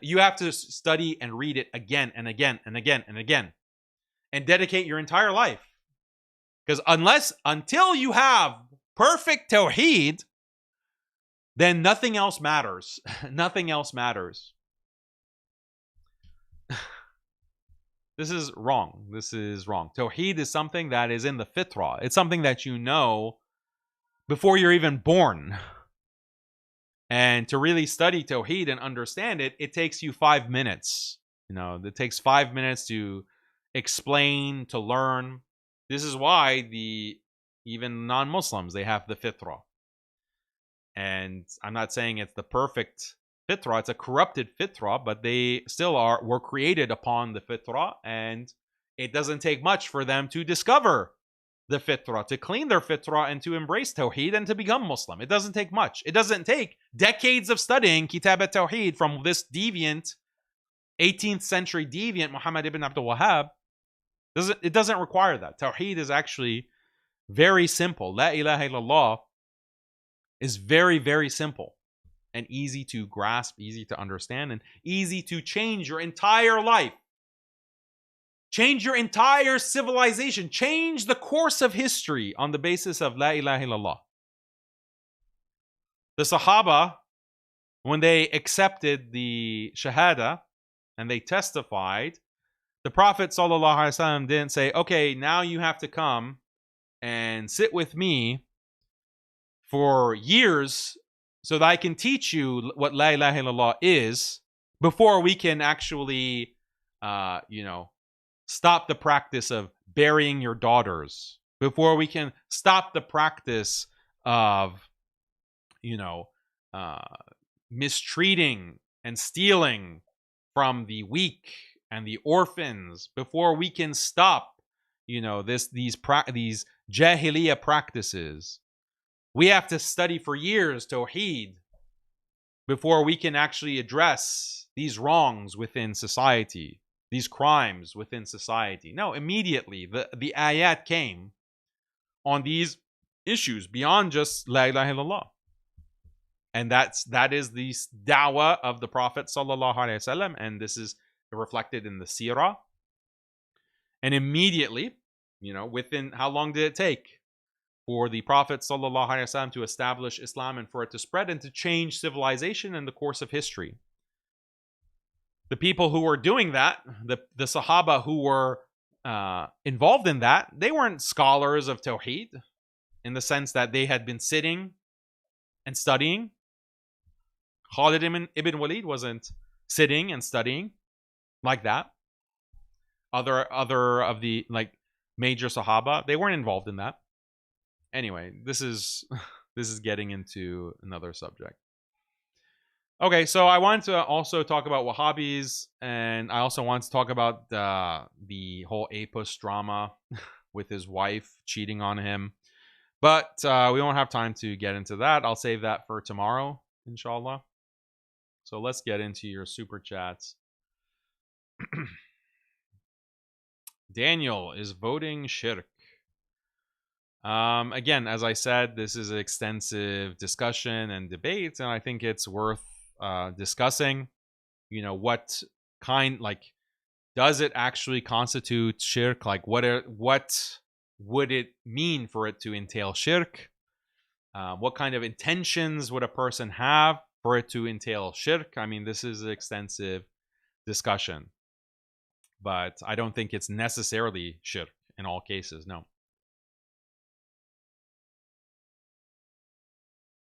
You have to study and read it again and again and again and again. And dedicate your entire life. Because until you have perfect Tawheed, then nothing else matters. Nothing else matters. This is wrong. This is wrong. Tawheed is something that is in the fitrah. It's something that you know before you're even born. And to really study Tawheed and understand it, it takes you 5 minutes. You know, it takes 5 minutes to explain, to learn. This is why even non-Muslims, they have the fitrah. And I'm not saying it's the perfect fitrah, it's a corrupted fitrah, but they still were created upon the fitrah, and it doesn't take much for them to discover the fitrah, to clean their fitrah, and to embrace Tawheed and to become Muslim. It doesn't take much. It doesn't take decades of studying Kitab al-Tawheed from this deviant, 18th century deviant, Muhammad ibn Abdul Wahhab. It doesn't require that. Tawheed is actually very simple. La ilaha illallah is very, very simple and easy to grasp, easy to understand, and easy to change your entire life. Change your entire civilization. Change the course of history on the basis of La ilaha illallah. The Sahaba, when they accepted the Shahada and they testified, the Prophet ﷺ didn't say, okay, now you have to come and sit with me for years so that I can teach you what La ilaha illallah is before we can actually, stop the practice of burying your daughters, before we can stop the practice of, mistreating and stealing from the weak and the orphans, before we can stop, these jahiliyyah practices. We have to study for years Tawheed before we can actually address these wrongs within society, these crimes within society. No, immediately the ayat came on these issues beyond just La ilaha illallah. And that is the da'wah of the Prophet sallallahu alaihi wasallam, and this is reflected in the seerah. And immediately, within, how long did it take for the Prophet sallallahu alaihi wasallam to establish Islam and for it to spread and to change civilization in the course of history? The people who were doing that, the Sahaba who were involved in that, they weren't scholars of Tawheed in the sense that they had been sitting and studying. Khalid ibn Walid wasn't sitting and studying like that. Other of the major Sahaba, they weren't involved in that. Anyway, this is getting into another subject. Okay, so I wanted to also talk about Wahhabis, and I also wanted to talk about the whole Apus drama with his wife cheating on him. But we won't have time to get into that. I'll save that for tomorrow, inshallah. So let's get into your super chats. Daniel is voting shirk. Again, as I said, this is an extensive discussion and debate, and I think it's worth discussing. What kind, does it actually constitute shirk? What would it mean for it to entail shirk? What kind of intentions would a person have for it to entail shirk? I mean, this is an extensive discussion, but I don't think it's necessarily shirk in all cases, no.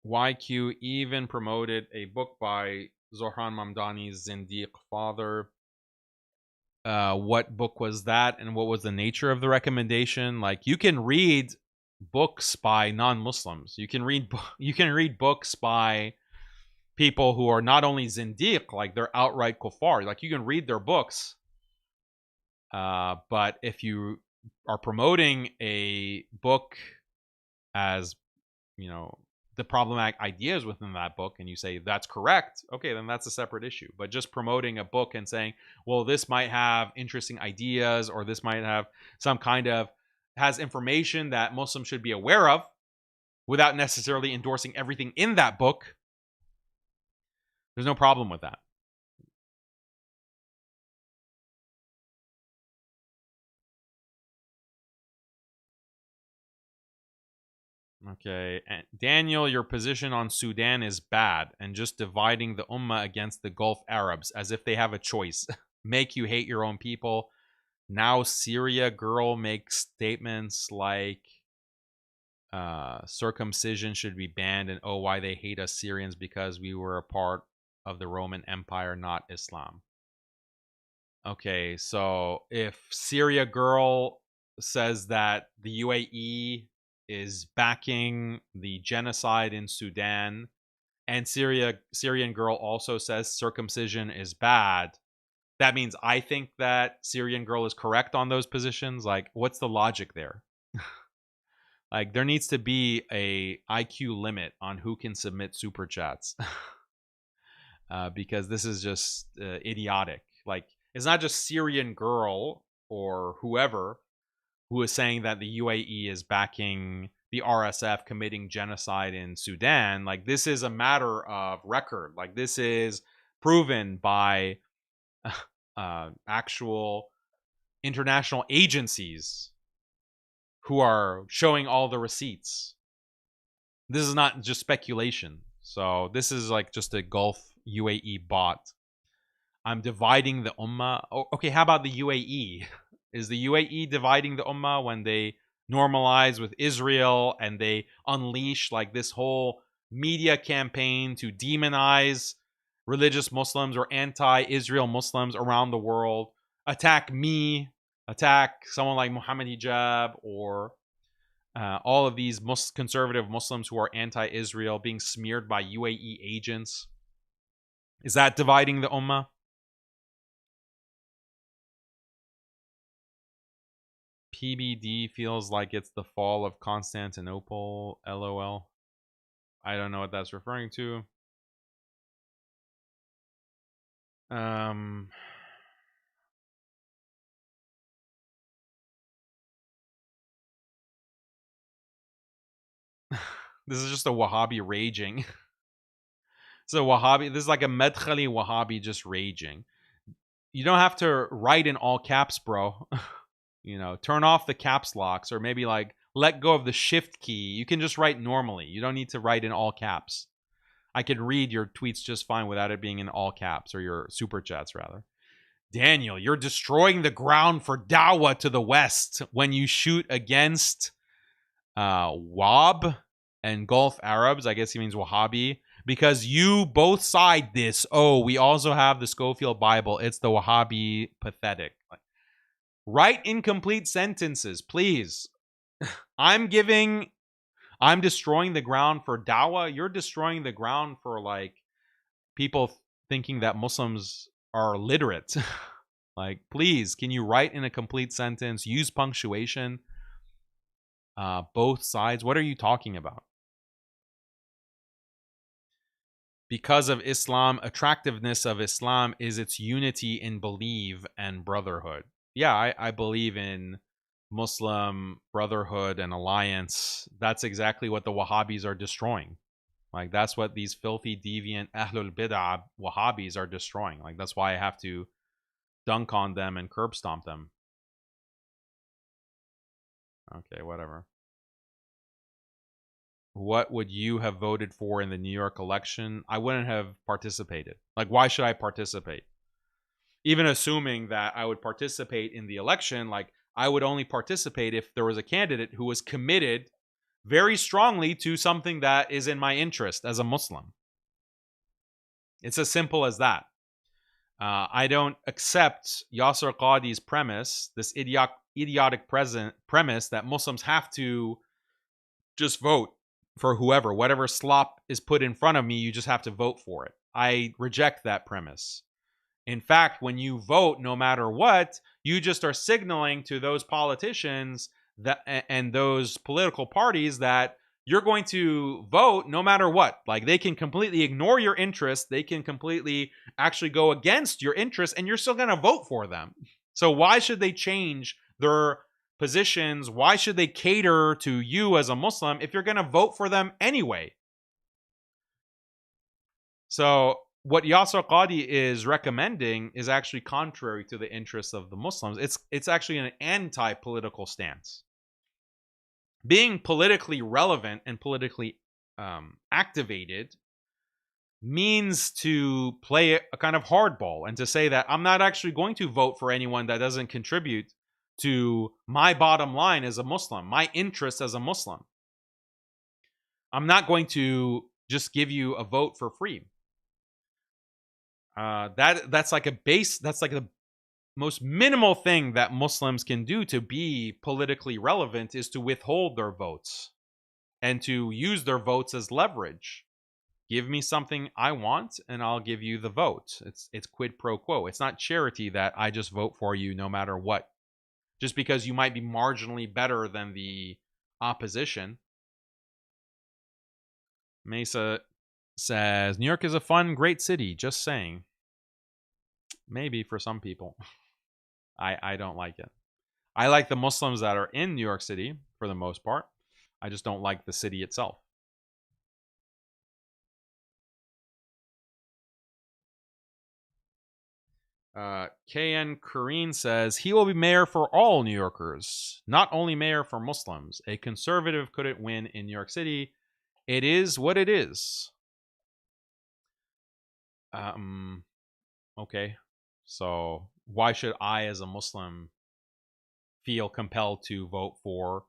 YQ even promoted a book by Zohran Mamdani's Zindiq father. What book was that, and what was the nature of the recommendation? You can read books by non-Muslims. You can read books by people who are not only Zindiq, they're outright kuffar. You can read their books. But if you are promoting a book as, the problematic ideas within that book and you say that's correct, okay, then that's a separate issue. But just promoting a book and saying, well, this might have interesting ideas, or this might have some kind of, has information that Muslims should be aware of, without necessarily endorsing everything in that book, there's no problem with that. Okay, and Daniel, your position on Sudan is bad and just dividing the Ummah against the Gulf Arabs as if they have a choice. Make you hate your own people. Now Syria girl makes statements like circumcision should be banned, and oh, why they hate us Syrians because we were a part of the Roman Empire, not Islam. Okay, so if Syria girl says that the UAE is backing the genocide in Sudan, and Syrian girl also says circumcision is bad, that means I think that Syrian girl is correct on those positions. Like, what's the logic there? Like, there needs to be a IQ limit on who can submit super chats. Because this is just idiotic. Like, it's not just Syrian girl or whoever who is saying that the UAE is backing the RSF committing genocide in Sudan. Like, this is a matter of record. Like, this is proven by actual international agencies who are showing all the receipts. This is not just speculation. So this is like just a Gulf UAE bot. I'm dividing the Ummah. Oh, okay, how about the UAE? Is the UAE dividing the Ummah when they normalize with Israel and they unleash like this whole media campaign to demonize religious Muslims or anti-Israel Muslims around the world, attack me, attack someone like Muhammad Hijab, or all of these conservative Muslims who are anti-Israel being smeared by UAE agents? Is that dividing the Ummah? PBD feels like it's the fall of Constantinople. LOL. I don't know what that's referring to. This is just a Wahhabi raging. So Wahhabi, this is like a Medkhali Wahhabi just raging. You don't have to write in all caps, bro. You know, turn off the caps locks, or maybe like let go of the shift key. You can just write normally. You don't need to write in all caps. I can read your tweets just fine without it being in all caps, or your super chats rather. Daniel, you're destroying the ground for dawah to the West when you shoot against Wab and Gulf Arabs. I guess he means Wahhabi. Because you both side this. Oh, we also have the Schofield Bible. It's the Wahhabi pathetic. Write incomplete sentences, please. I'm destroying the ground for dawah. You're destroying the ground for like people thinking that Muslims are literate. Like, please, can you write in a complete sentence? Use punctuation. Both sides. What are you talking about? Because of Islam, attractiveness of Islam is its unity in belief and brotherhood. Yeah, I believe in Muslim brotherhood and alliance. That's exactly what the Wahhabis are destroying. Like, that's what these filthy, deviant Ahlul Bid'ah Wahhabis are destroying. Like, that's why I have to dunk on them and curb stomp them. Okay, whatever. What would you have voted for in the New York election? I wouldn't have participated. Like, why should I participate? Even assuming that I would participate in the election, like, I would only participate if there was a candidate who was committed very strongly to something that is in my interest as a Muslim. It's as simple as that. I don't accept Yasser Qadhi's premise, this idiotic premise that Muslims have to just vote for whatever slop is put in front of me, you just have to vote for it. I reject that premise. In fact, when you vote, no matter what, you just are signaling to those politicians that and those political parties that you're going to vote no matter what. Like, they can completely ignore your interests. They can completely actually go against your interests, and you're still going to vote for them. So why should they change their positions? Why should they cater to you as a Muslim if you're going to vote for them anyway? So what Yasser Qadi is recommending is actually contrary to the interests of the Muslims. It's actually an anti-political stance. Being politically relevant and politically activated means to play a kind of hardball and to say that I'm not actually going to vote for anyone that doesn't contribute to my bottom line as a Muslim, my interest as a Muslim. I'm not going to just give you a vote for free. That's like the most minimal thing that Muslims can do to be politically relevant is to withhold their votes and to use their votes as leverage. Give me something I want and I'll give you the vote. It's quid pro quo. It's not charity that I just vote for you no matter what. Just because you might be marginally better than the opposition. Mesa says, New York is a fun, great city. Just saying. Maybe for some people. I don't like it. I like the Muslims that are in New York City for the most part. I just don't like the city itself. KN Kareen says, he will be mayor for all New Yorkers, not only mayor for Muslims. A conservative couldn't win in New York City. It is what it is. Okay. So why should I, as a Muslim, feel compelled to vote for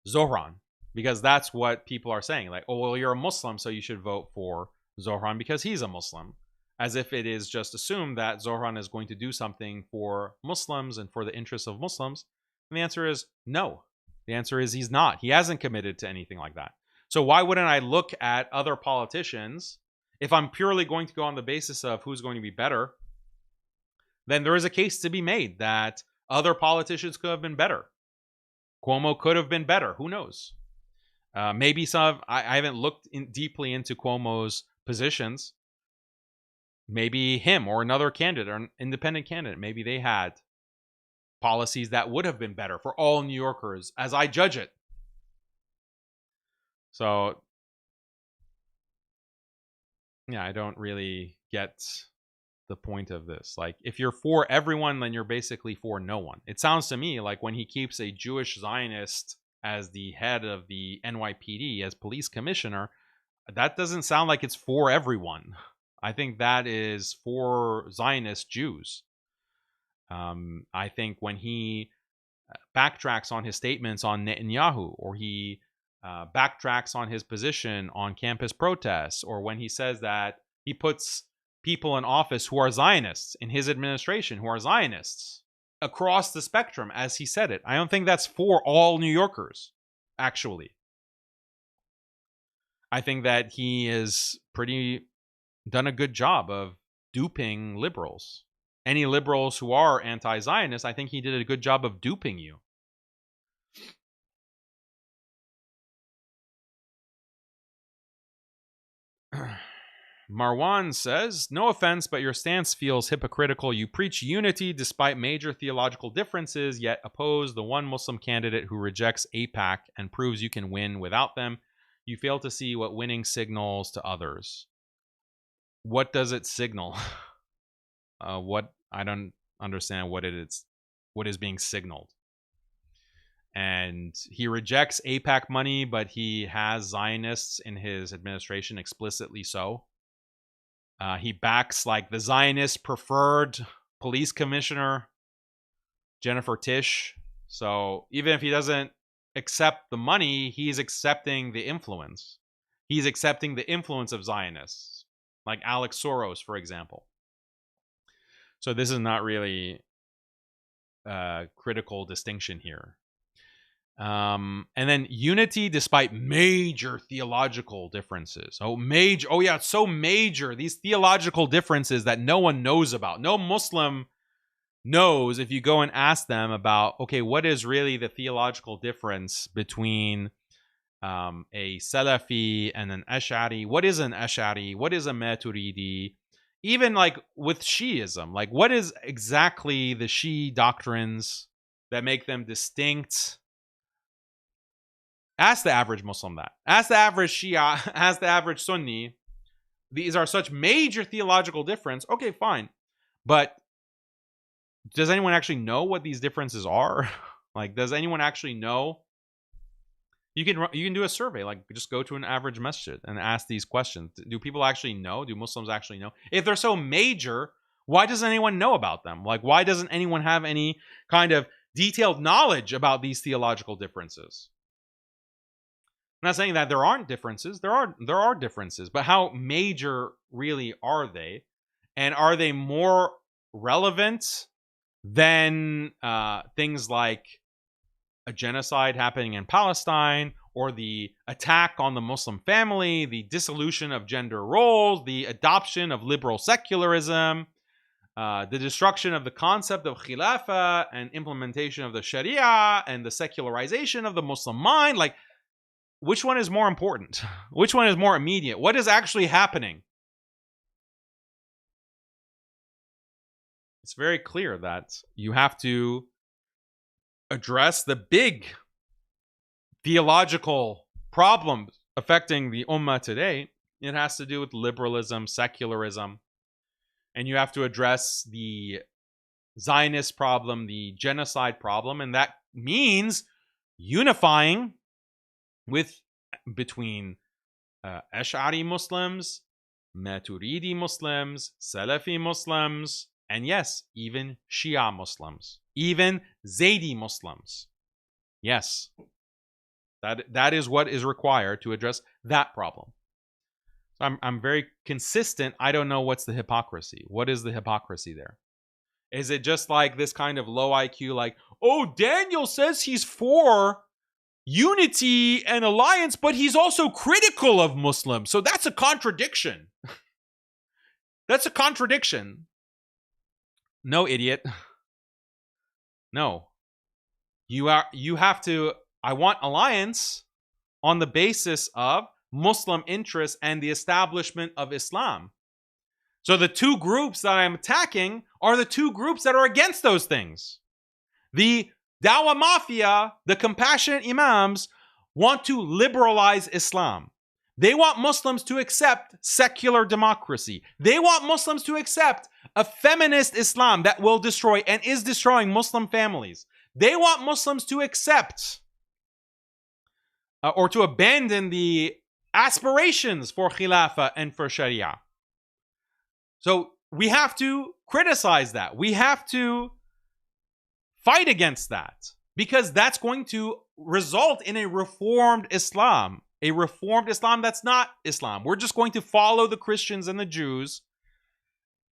Zohran? Because that's what people are saying. Like, oh, well, you're a Muslim, so you should vote for Zohran because he's a Muslim. As if it is just assumed that Zohran is going to do something for Muslims and for the interests of Muslims. And the answer is no. The answer is he's not. He hasn't committed to anything like that. So why wouldn't I look at other politicians? If I'm purely going to go on the basis of who's going to be better, then there is a case to be made that other politicians could have been better. Cuomo could have been better. Who knows? Maybe some. I haven't looked deeply into Cuomo's positions. Maybe him or another candidate or an independent candidate, maybe they had policies that would have been better for all New Yorkers as I judge it. So, yeah, I don't really get the point of this. Like, if you're for everyone, then you're basically for no one. It sounds to me like when he keeps a Jewish Zionist as the head of the NYPD, as police commissioner, that doesn't sound like it's for everyone. I think that is for Zionist Jews. I think when he backtracks on his statements on Netanyahu, or he backtracks on his position on campus protests, or when he says that he puts people in office who are Zionists in his administration, who are Zionists across the spectrum, as he said it, I don't think that's for all New Yorkers, actually. I think that he is done a good job of duping liberals. Any liberals who are anti-Zionist, I think he did a good job of duping you. Marwan says, no offense, but your stance feels hypocritical. You preach unity despite major theological differences, yet oppose the one Muslim candidate who rejects AIPAC and proves you can win without them. You fail to see what winning signals to others. What does it signal? I don't understand what is being signaled. And he rejects AIPAC money, but he has Zionists in his administration, explicitly so. He backs like the Zionist preferred police commissioner, Jennifer Tisch. So even if he doesn't accept the money, he's accepting the influence. He's accepting the influence of Zionists, like Alex Soros, for example. So this is not really a critical distinction here. And then unity despite major theological differences. Oh yeah, it's so major. These theological differences that no one knows about. No Muslim knows if you go and ask them about, okay, what is really the theological difference between a Salafi and an Ash'ari. What is an Ash'ari? What is a Maturidi? Even like with Shi'ism, like what is exactly the Shi doctrines that make them distinct? Ask the average Muslim that. Ask the average Shia, ask the average Sunni. These are such major theological difference. Okay, fine. But does anyone actually know what these differences are? Like, does anyone actually know? You can do a survey, like just go to an average masjid and ask these questions. Do people actually know? Do Muslims actually know? If they're so major, why doesn't anyone know about them? Like, why doesn't anyone have any kind of detailed knowledge about these theological differences? I'm not saying that there aren't differences. There are differences, but how major really are they? And are they more relevant than things like a genocide happening in Palestine, or the attack on the Muslim family, the dissolution of gender roles, the adoption of liberal secularism, the destruction of the concept of khilafah and implementation of the Sharia, and the secularization of the Muslim mind? Like, which one is more important? Which one is more immediate? What is actually happening? It's very clear that you have to address the big theological problems affecting the ummah today. It has to do with liberalism, secularism, and you have to address the Zionist problem, the genocide problem, and that means unifying between Ash'ari Muslims, Maturidi Muslims, Salafi Muslims, and yes, even Shia Muslims, even Zaydi Muslims. Yes, that is what is required to address that problem. So I'm very consistent. I don't know what's the hypocrisy. What is the hypocrisy there? Is it just like this kind of low IQ, like, oh, Daniel says he's for unity and alliance, but he's also critical of Muslims. So that's a contradiction. That's a contradiction. No, idiot. No. You have to, I want alliance on the basis of Muslim interests and the establishment of Islam. So the two groups that I'm attacking are the two groups that are against those things. The Dawah Mafia, the compassionate Imams, want to liberalize Islam. They want Muslims to accept secular democracy. They want Muslims to accept a feminist Islam that will destroy and is destroying Muslim families. They want Muslims to accept or to abandon the aspirations for Khilafah and for Sharia. So we have to criticize that. We have to fight against that, because that's going to result in a reformed Islam. A reformed Islam that's not Islam. We're just going to follow the Christians and the Jews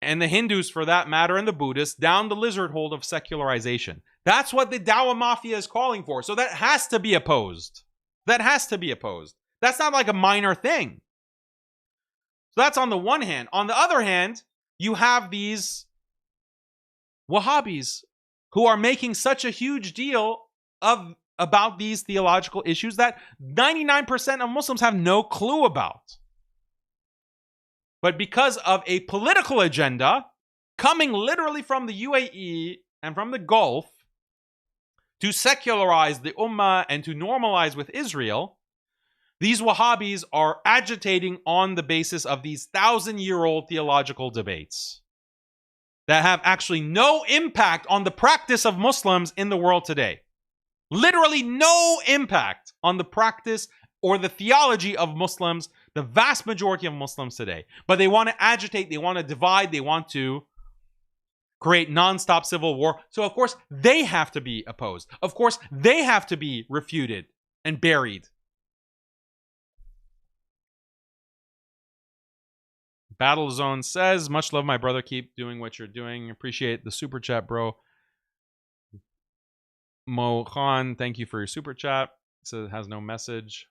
and the Hindus, for that matter, and the Buddhists down the lizard hole of secularization. That's what the Dawah Mafia is calling for. So that has to be opposed. That has to be opposed. That's not like a minor thing. So that's on the one hand. On the other hand, you have these Wahhabis who are making such a huge deal about these theological issues that 99% of Muslims have no clue about. But because of a political agenda coming literally from the UAE and from the Gulf to secularize the Ummah and to normalize with Israel, these Wahhabis are agitating on the basis of these 1,000-year-old theological debates that have actually no impact on the practice of Muslims in the world today. Literally no impact on the practice or the theology of Muslims, the vast majority of Muslims today. But they want to agitate, they want to divide, they want to create non-stop civil war. So of course, they have to be opposed. Of course, they have to be refuted and buried. Battlezone says, much love, my brother. Keep doing what you're doing. Appreciate the super chat, bro. Mo Khan, thank you for your super chat. It says it has no message.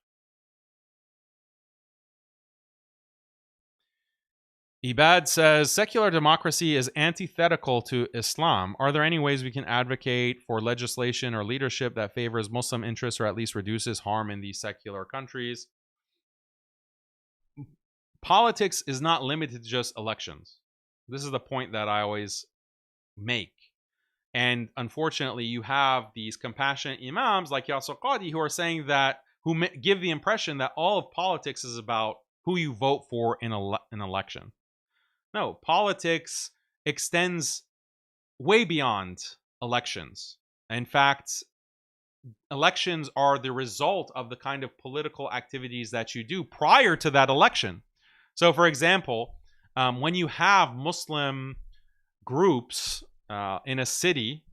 Ibad says, secular democracy is antithetical to Islam. Are there any ways we can advocate for legislation or leadership that favors Muslim interests or at least reduces harm in these secular countries? Politics is not limited to just elections. This is the point that I always make. And unfortunately, you have these compassionate imams like Yasir Qadi who are saying that, who give the impression that all of politics is about who you vote for in an election. No, politics extends way beyond elections. In fact, elections are the result of the kind of political activities that you do prior to that election. So, for example, when you have Muslim groups in a city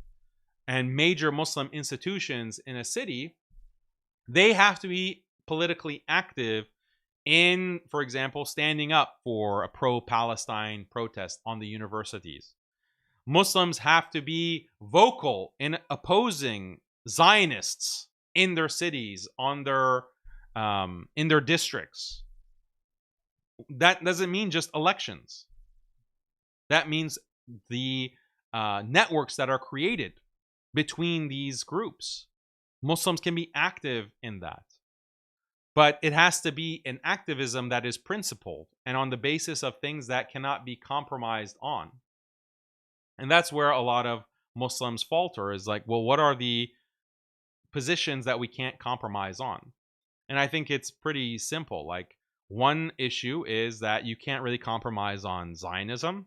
and major Muslim institutions in a city, they have to be politically active in, for example, standing up for a pro-Palestine protest on the universities. Muslims have to be vocal in opposing Zionists in their cities, on their in their districts. That doesn't mean just elections. That means the networks that are created between these groups. Muslims can be active in that. But it has to be an activism that is principled and on the basis of things that cannot be compromised on. And that's where a lot of Muslims falter, is like, well, what are the positions that we can't compromise on? And I think it's pretty simple. Like, one issue is that you can't really compromise on Zionism.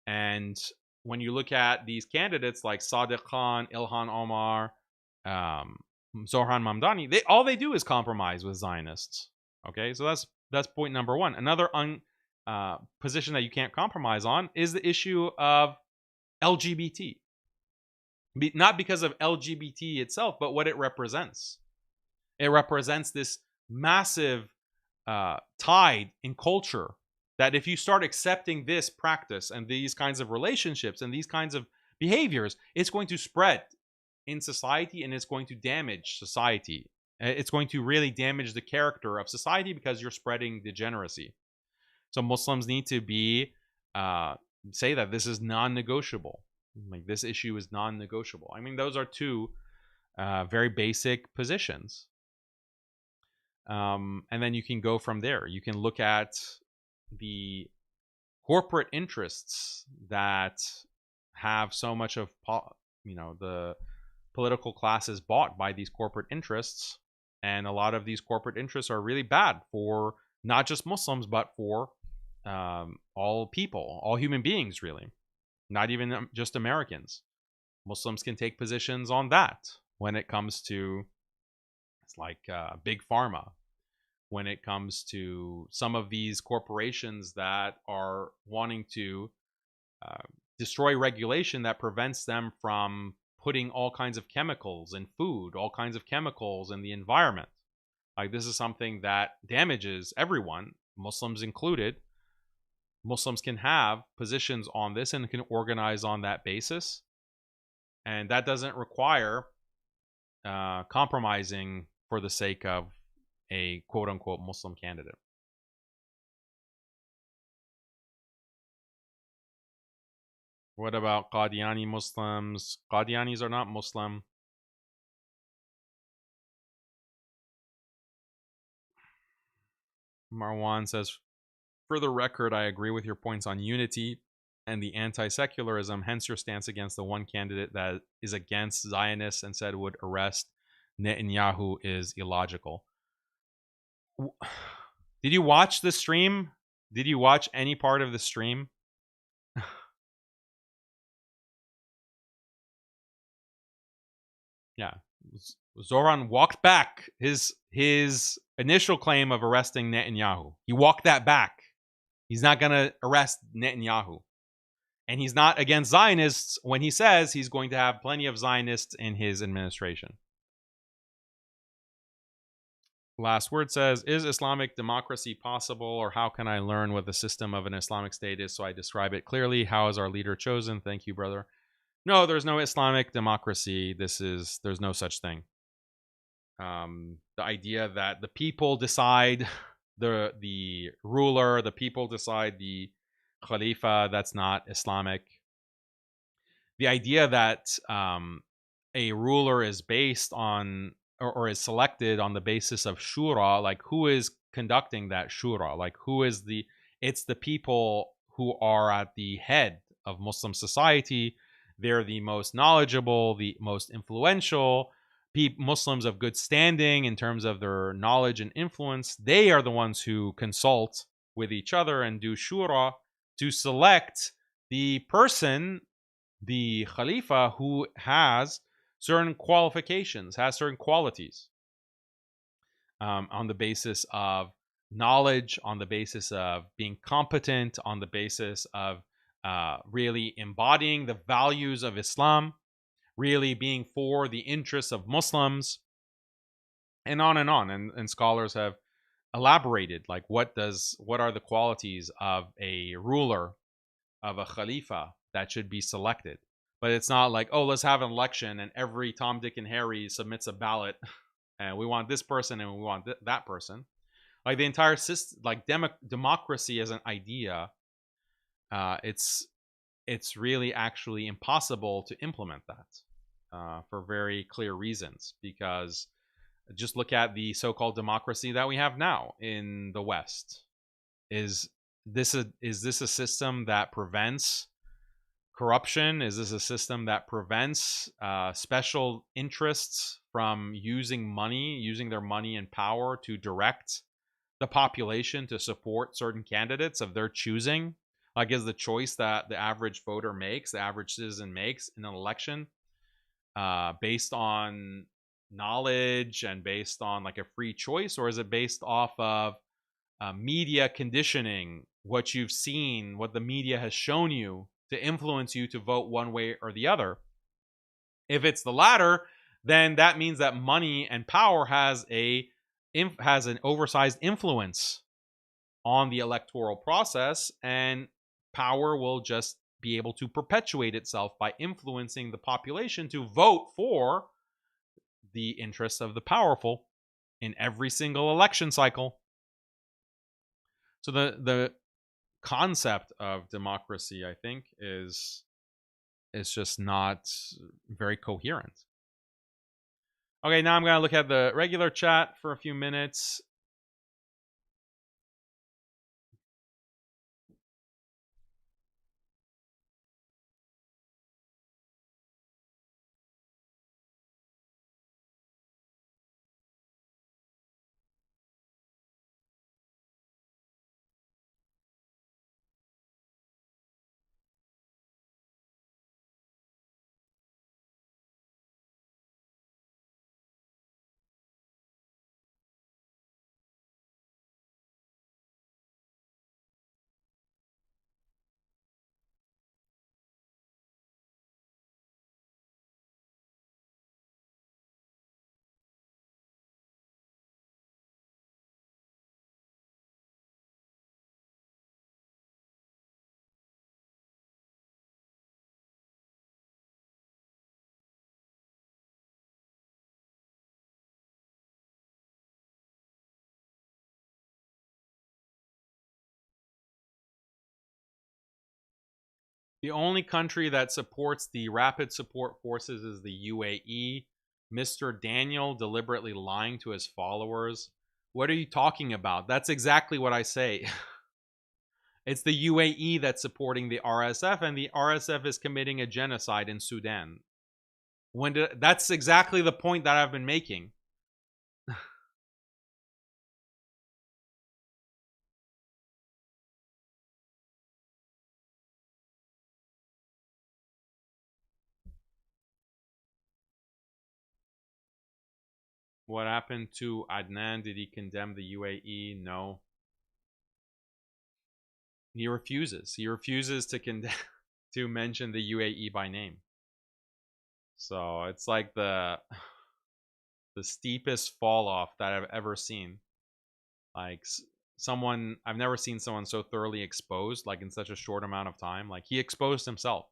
And when you look at these candidates like Sadiq Khan, Ilhan Omar, ZOHRAN Mamdani, all they do is compromise with Zionists. Okay, so that's point number one. Another position that you can't compromise on is the issue of LGBT. Not because of LGBT itself, but what it represents. It represents this massive tide in culture that if you start accepting this practice and these kinds of relationships and these kinds of behaviors, it's going to spread in society and it's going to damage society. It's going to really damage the character of society because you're spreading degeneracy. So Muslims need to be say that this is non-negotiable. Like, this issue is non-negotiable. I mean, those are two very basic positions. And then you can go from there. You can look at the corporate interests that have so much of the political class is bought by these corporate interests, and a lot of these corporate interests are really bad for not just Muslims but for all people, all human beings, really, not even just Americans. Muslims can take positions on that when it comes to, it's like big pharma, when it comes to some of these corporations that are wanting to destroy regulation that prevents them from putting all kinds of chemicals in food, all kinds of chemicals in the environment. Like, this is something that damages everyone, Muslims included. Muslims can have positions on this and can organize on that basis. And that doesn't require compromising for the sake of a quote-unquote Muslim candidate. What about Qadiani Muslims? Qadianis are not Muslim. Marwan says, for the record, I agree with your points on unity and the anti-secularism, hence your stance against the one candidate that is against Zionists and said would arrest Netanyahu is illogical. Did you watch the stream? Did you watch any part of the stream? Yeah. Zohran walked back his initial claim of arresting Netanyahu. He walked that back. He's not going to arrest Netanyahu. And he's not against Zionists when he says he's going to have plenty of Zionists in his administration. Last word says, is Islamic democracy possible, or how can I learn what the system of an Islamic state is so I describe it clearly? How is our leader chosen? Thank you, brother. No, there's no Islamic democracy. There's no such thing. The idea that the people decide the ruler, the people decide the Khalifa. That's not Islamic. The idea that a ruler is based on or is selected on the basis of shura, like who is conducting that shura, like who is it's the people who are at the head of Muslim society. They're the most knowledgeable, the most influential Muslims of good standing in terms of their knowledge and influence. They are the ones who consult with each other and do shura to select the person, the Khalifa, who has certain qualifications, has certain qualities, on the basis of knowledge, on the basis of being competent, on the basis of really embodying the values of Islam, really being for the interests of Muslims, and on and on. And scholars have elaborated, like what are the qualities of a ruler, of a Khalifa, that should be selected. But it's not like, oh, let's have an election and every Tom, Dick, and Harry submits a ballot and we want this person and we want that person. Like the entire system, like democracy as an idea, it's really actually impossible to implement that for very clear reasons. Because just look at the so-called democracy that we have now in the West. Is this a system that prevents corruption? Is this a system that prevents special interests from using their money and power to direct the population to support certain candidates of their choosing? Like, is the choice that the average voter makes, the average citizen makes in an election, based on knowledge and based on like a free choice, or is it based off of media conditioning, what you've seen, what the media has shown you to influence you to vote one way or the other? If it's the latter, then that means that money and power has an oversized influence on the electoral process, and power will just be able to perpetuate itself by influencing the population to vote for the interests of the powerful in every single election cycle. So the concept of democracy, I think, is just not very coherent. Okay, now I'm going to look at the regular chat for a few minutes. The only country that supports the Rapid Support Forces is the UAE. Mr. Daniel deliberately lying to his followers. What are you talking about? That's exactly what I say. It's the UAE that's supporting the RSF, and the RSF is committing a genocide in Sudan. That's exactly the point that I've been making. What happened to Adnan? Did he condemn the UAE? No. He refuses. He refuses to to mention the UAE by name. So it's like the steepest fall off that I've ever seen. Like I've never seen someone so thoroughly exposed, like in such a short amount of time. Like he exposed himself.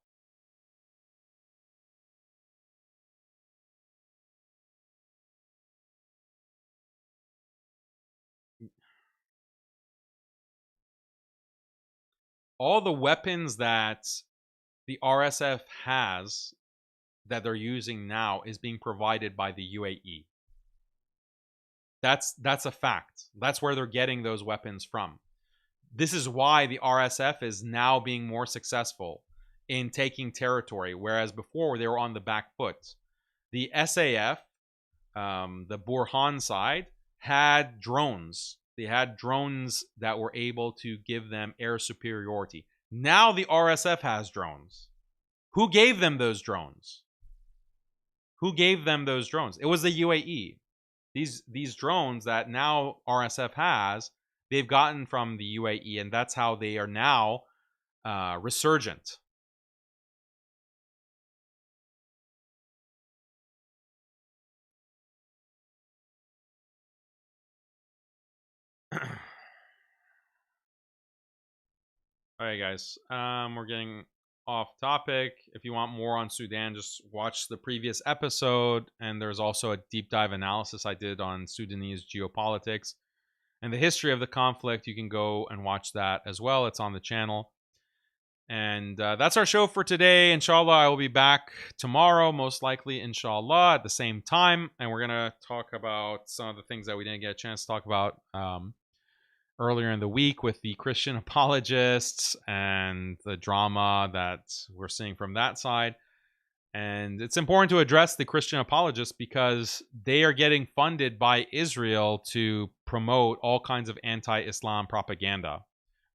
all the weapons that the RSF has that they're using now is being provided by the UAE. That's a fact. That's where they're getting those weapons from. This is why the RSF is now being more successful in taking territory, whereas before they were on the back foot. The SAF, the Burhan side, had drones. They had drones that were able to give them air superiority. Now the RSF has drones. Who gave them those drones? Who gave them those drones? It was the UAE. These drones that now RSF has, they've gotten from the UAE, and that's how they are now resurgent. All right, guys. We're getting off topic. If you want more on Sudan, just watch the previous episode. And there's also a deep dive analysis I did on Sudanese geopolitics and the history of the conflict. You can go and watch that as well. It's on the channel. And that's our show for today. Inshallah, I will be back tomorrow, most likely, inshallah, at the same time. And we're going to talk about some of the things that we didn't get a chance to talk about earlier in the week with the Christian apologists and the drama that we're seeing from that side. And it's important to address the Christian apologists because they are getting funded by Israel to promote all kinds of anti-Islam propaganda.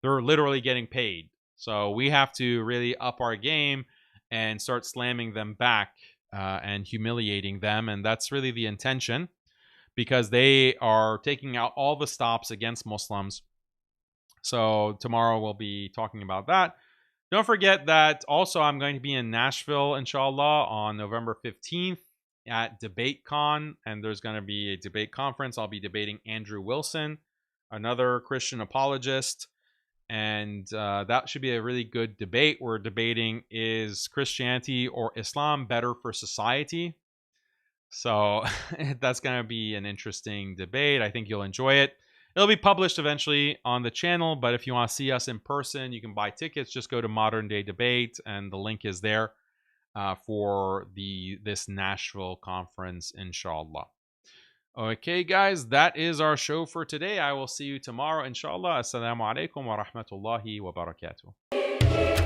They're literally getting paid. So we have to really up our game and start slamming them back and humiliating them. And that's really the intention, because they are taking out all the stops against Muslims. So tomorrow we'll be talking about that. Don't forget that also I'm going to be in Nashville, inshallah, on November 15th at DebateCon. And there's going to be a debate conference. I'll be debating Andrew Wilson, another Christian apologist. And that should be a really good debate. We're debating, is Christianity or Islam better for society? So that's going to be an interesting debate. I think you'll enjoy it. It'll be published eventually on the channel, but if you want to see us in person, you can buy tickets. Just go to Modern Day Debate, and the link is there for this Nashville conference, inshallah. Okay, guys, that is our show for today. I will see you tomorrow, inshallah. Assalamu alaikum wa rahmatullahi wa barakatuh.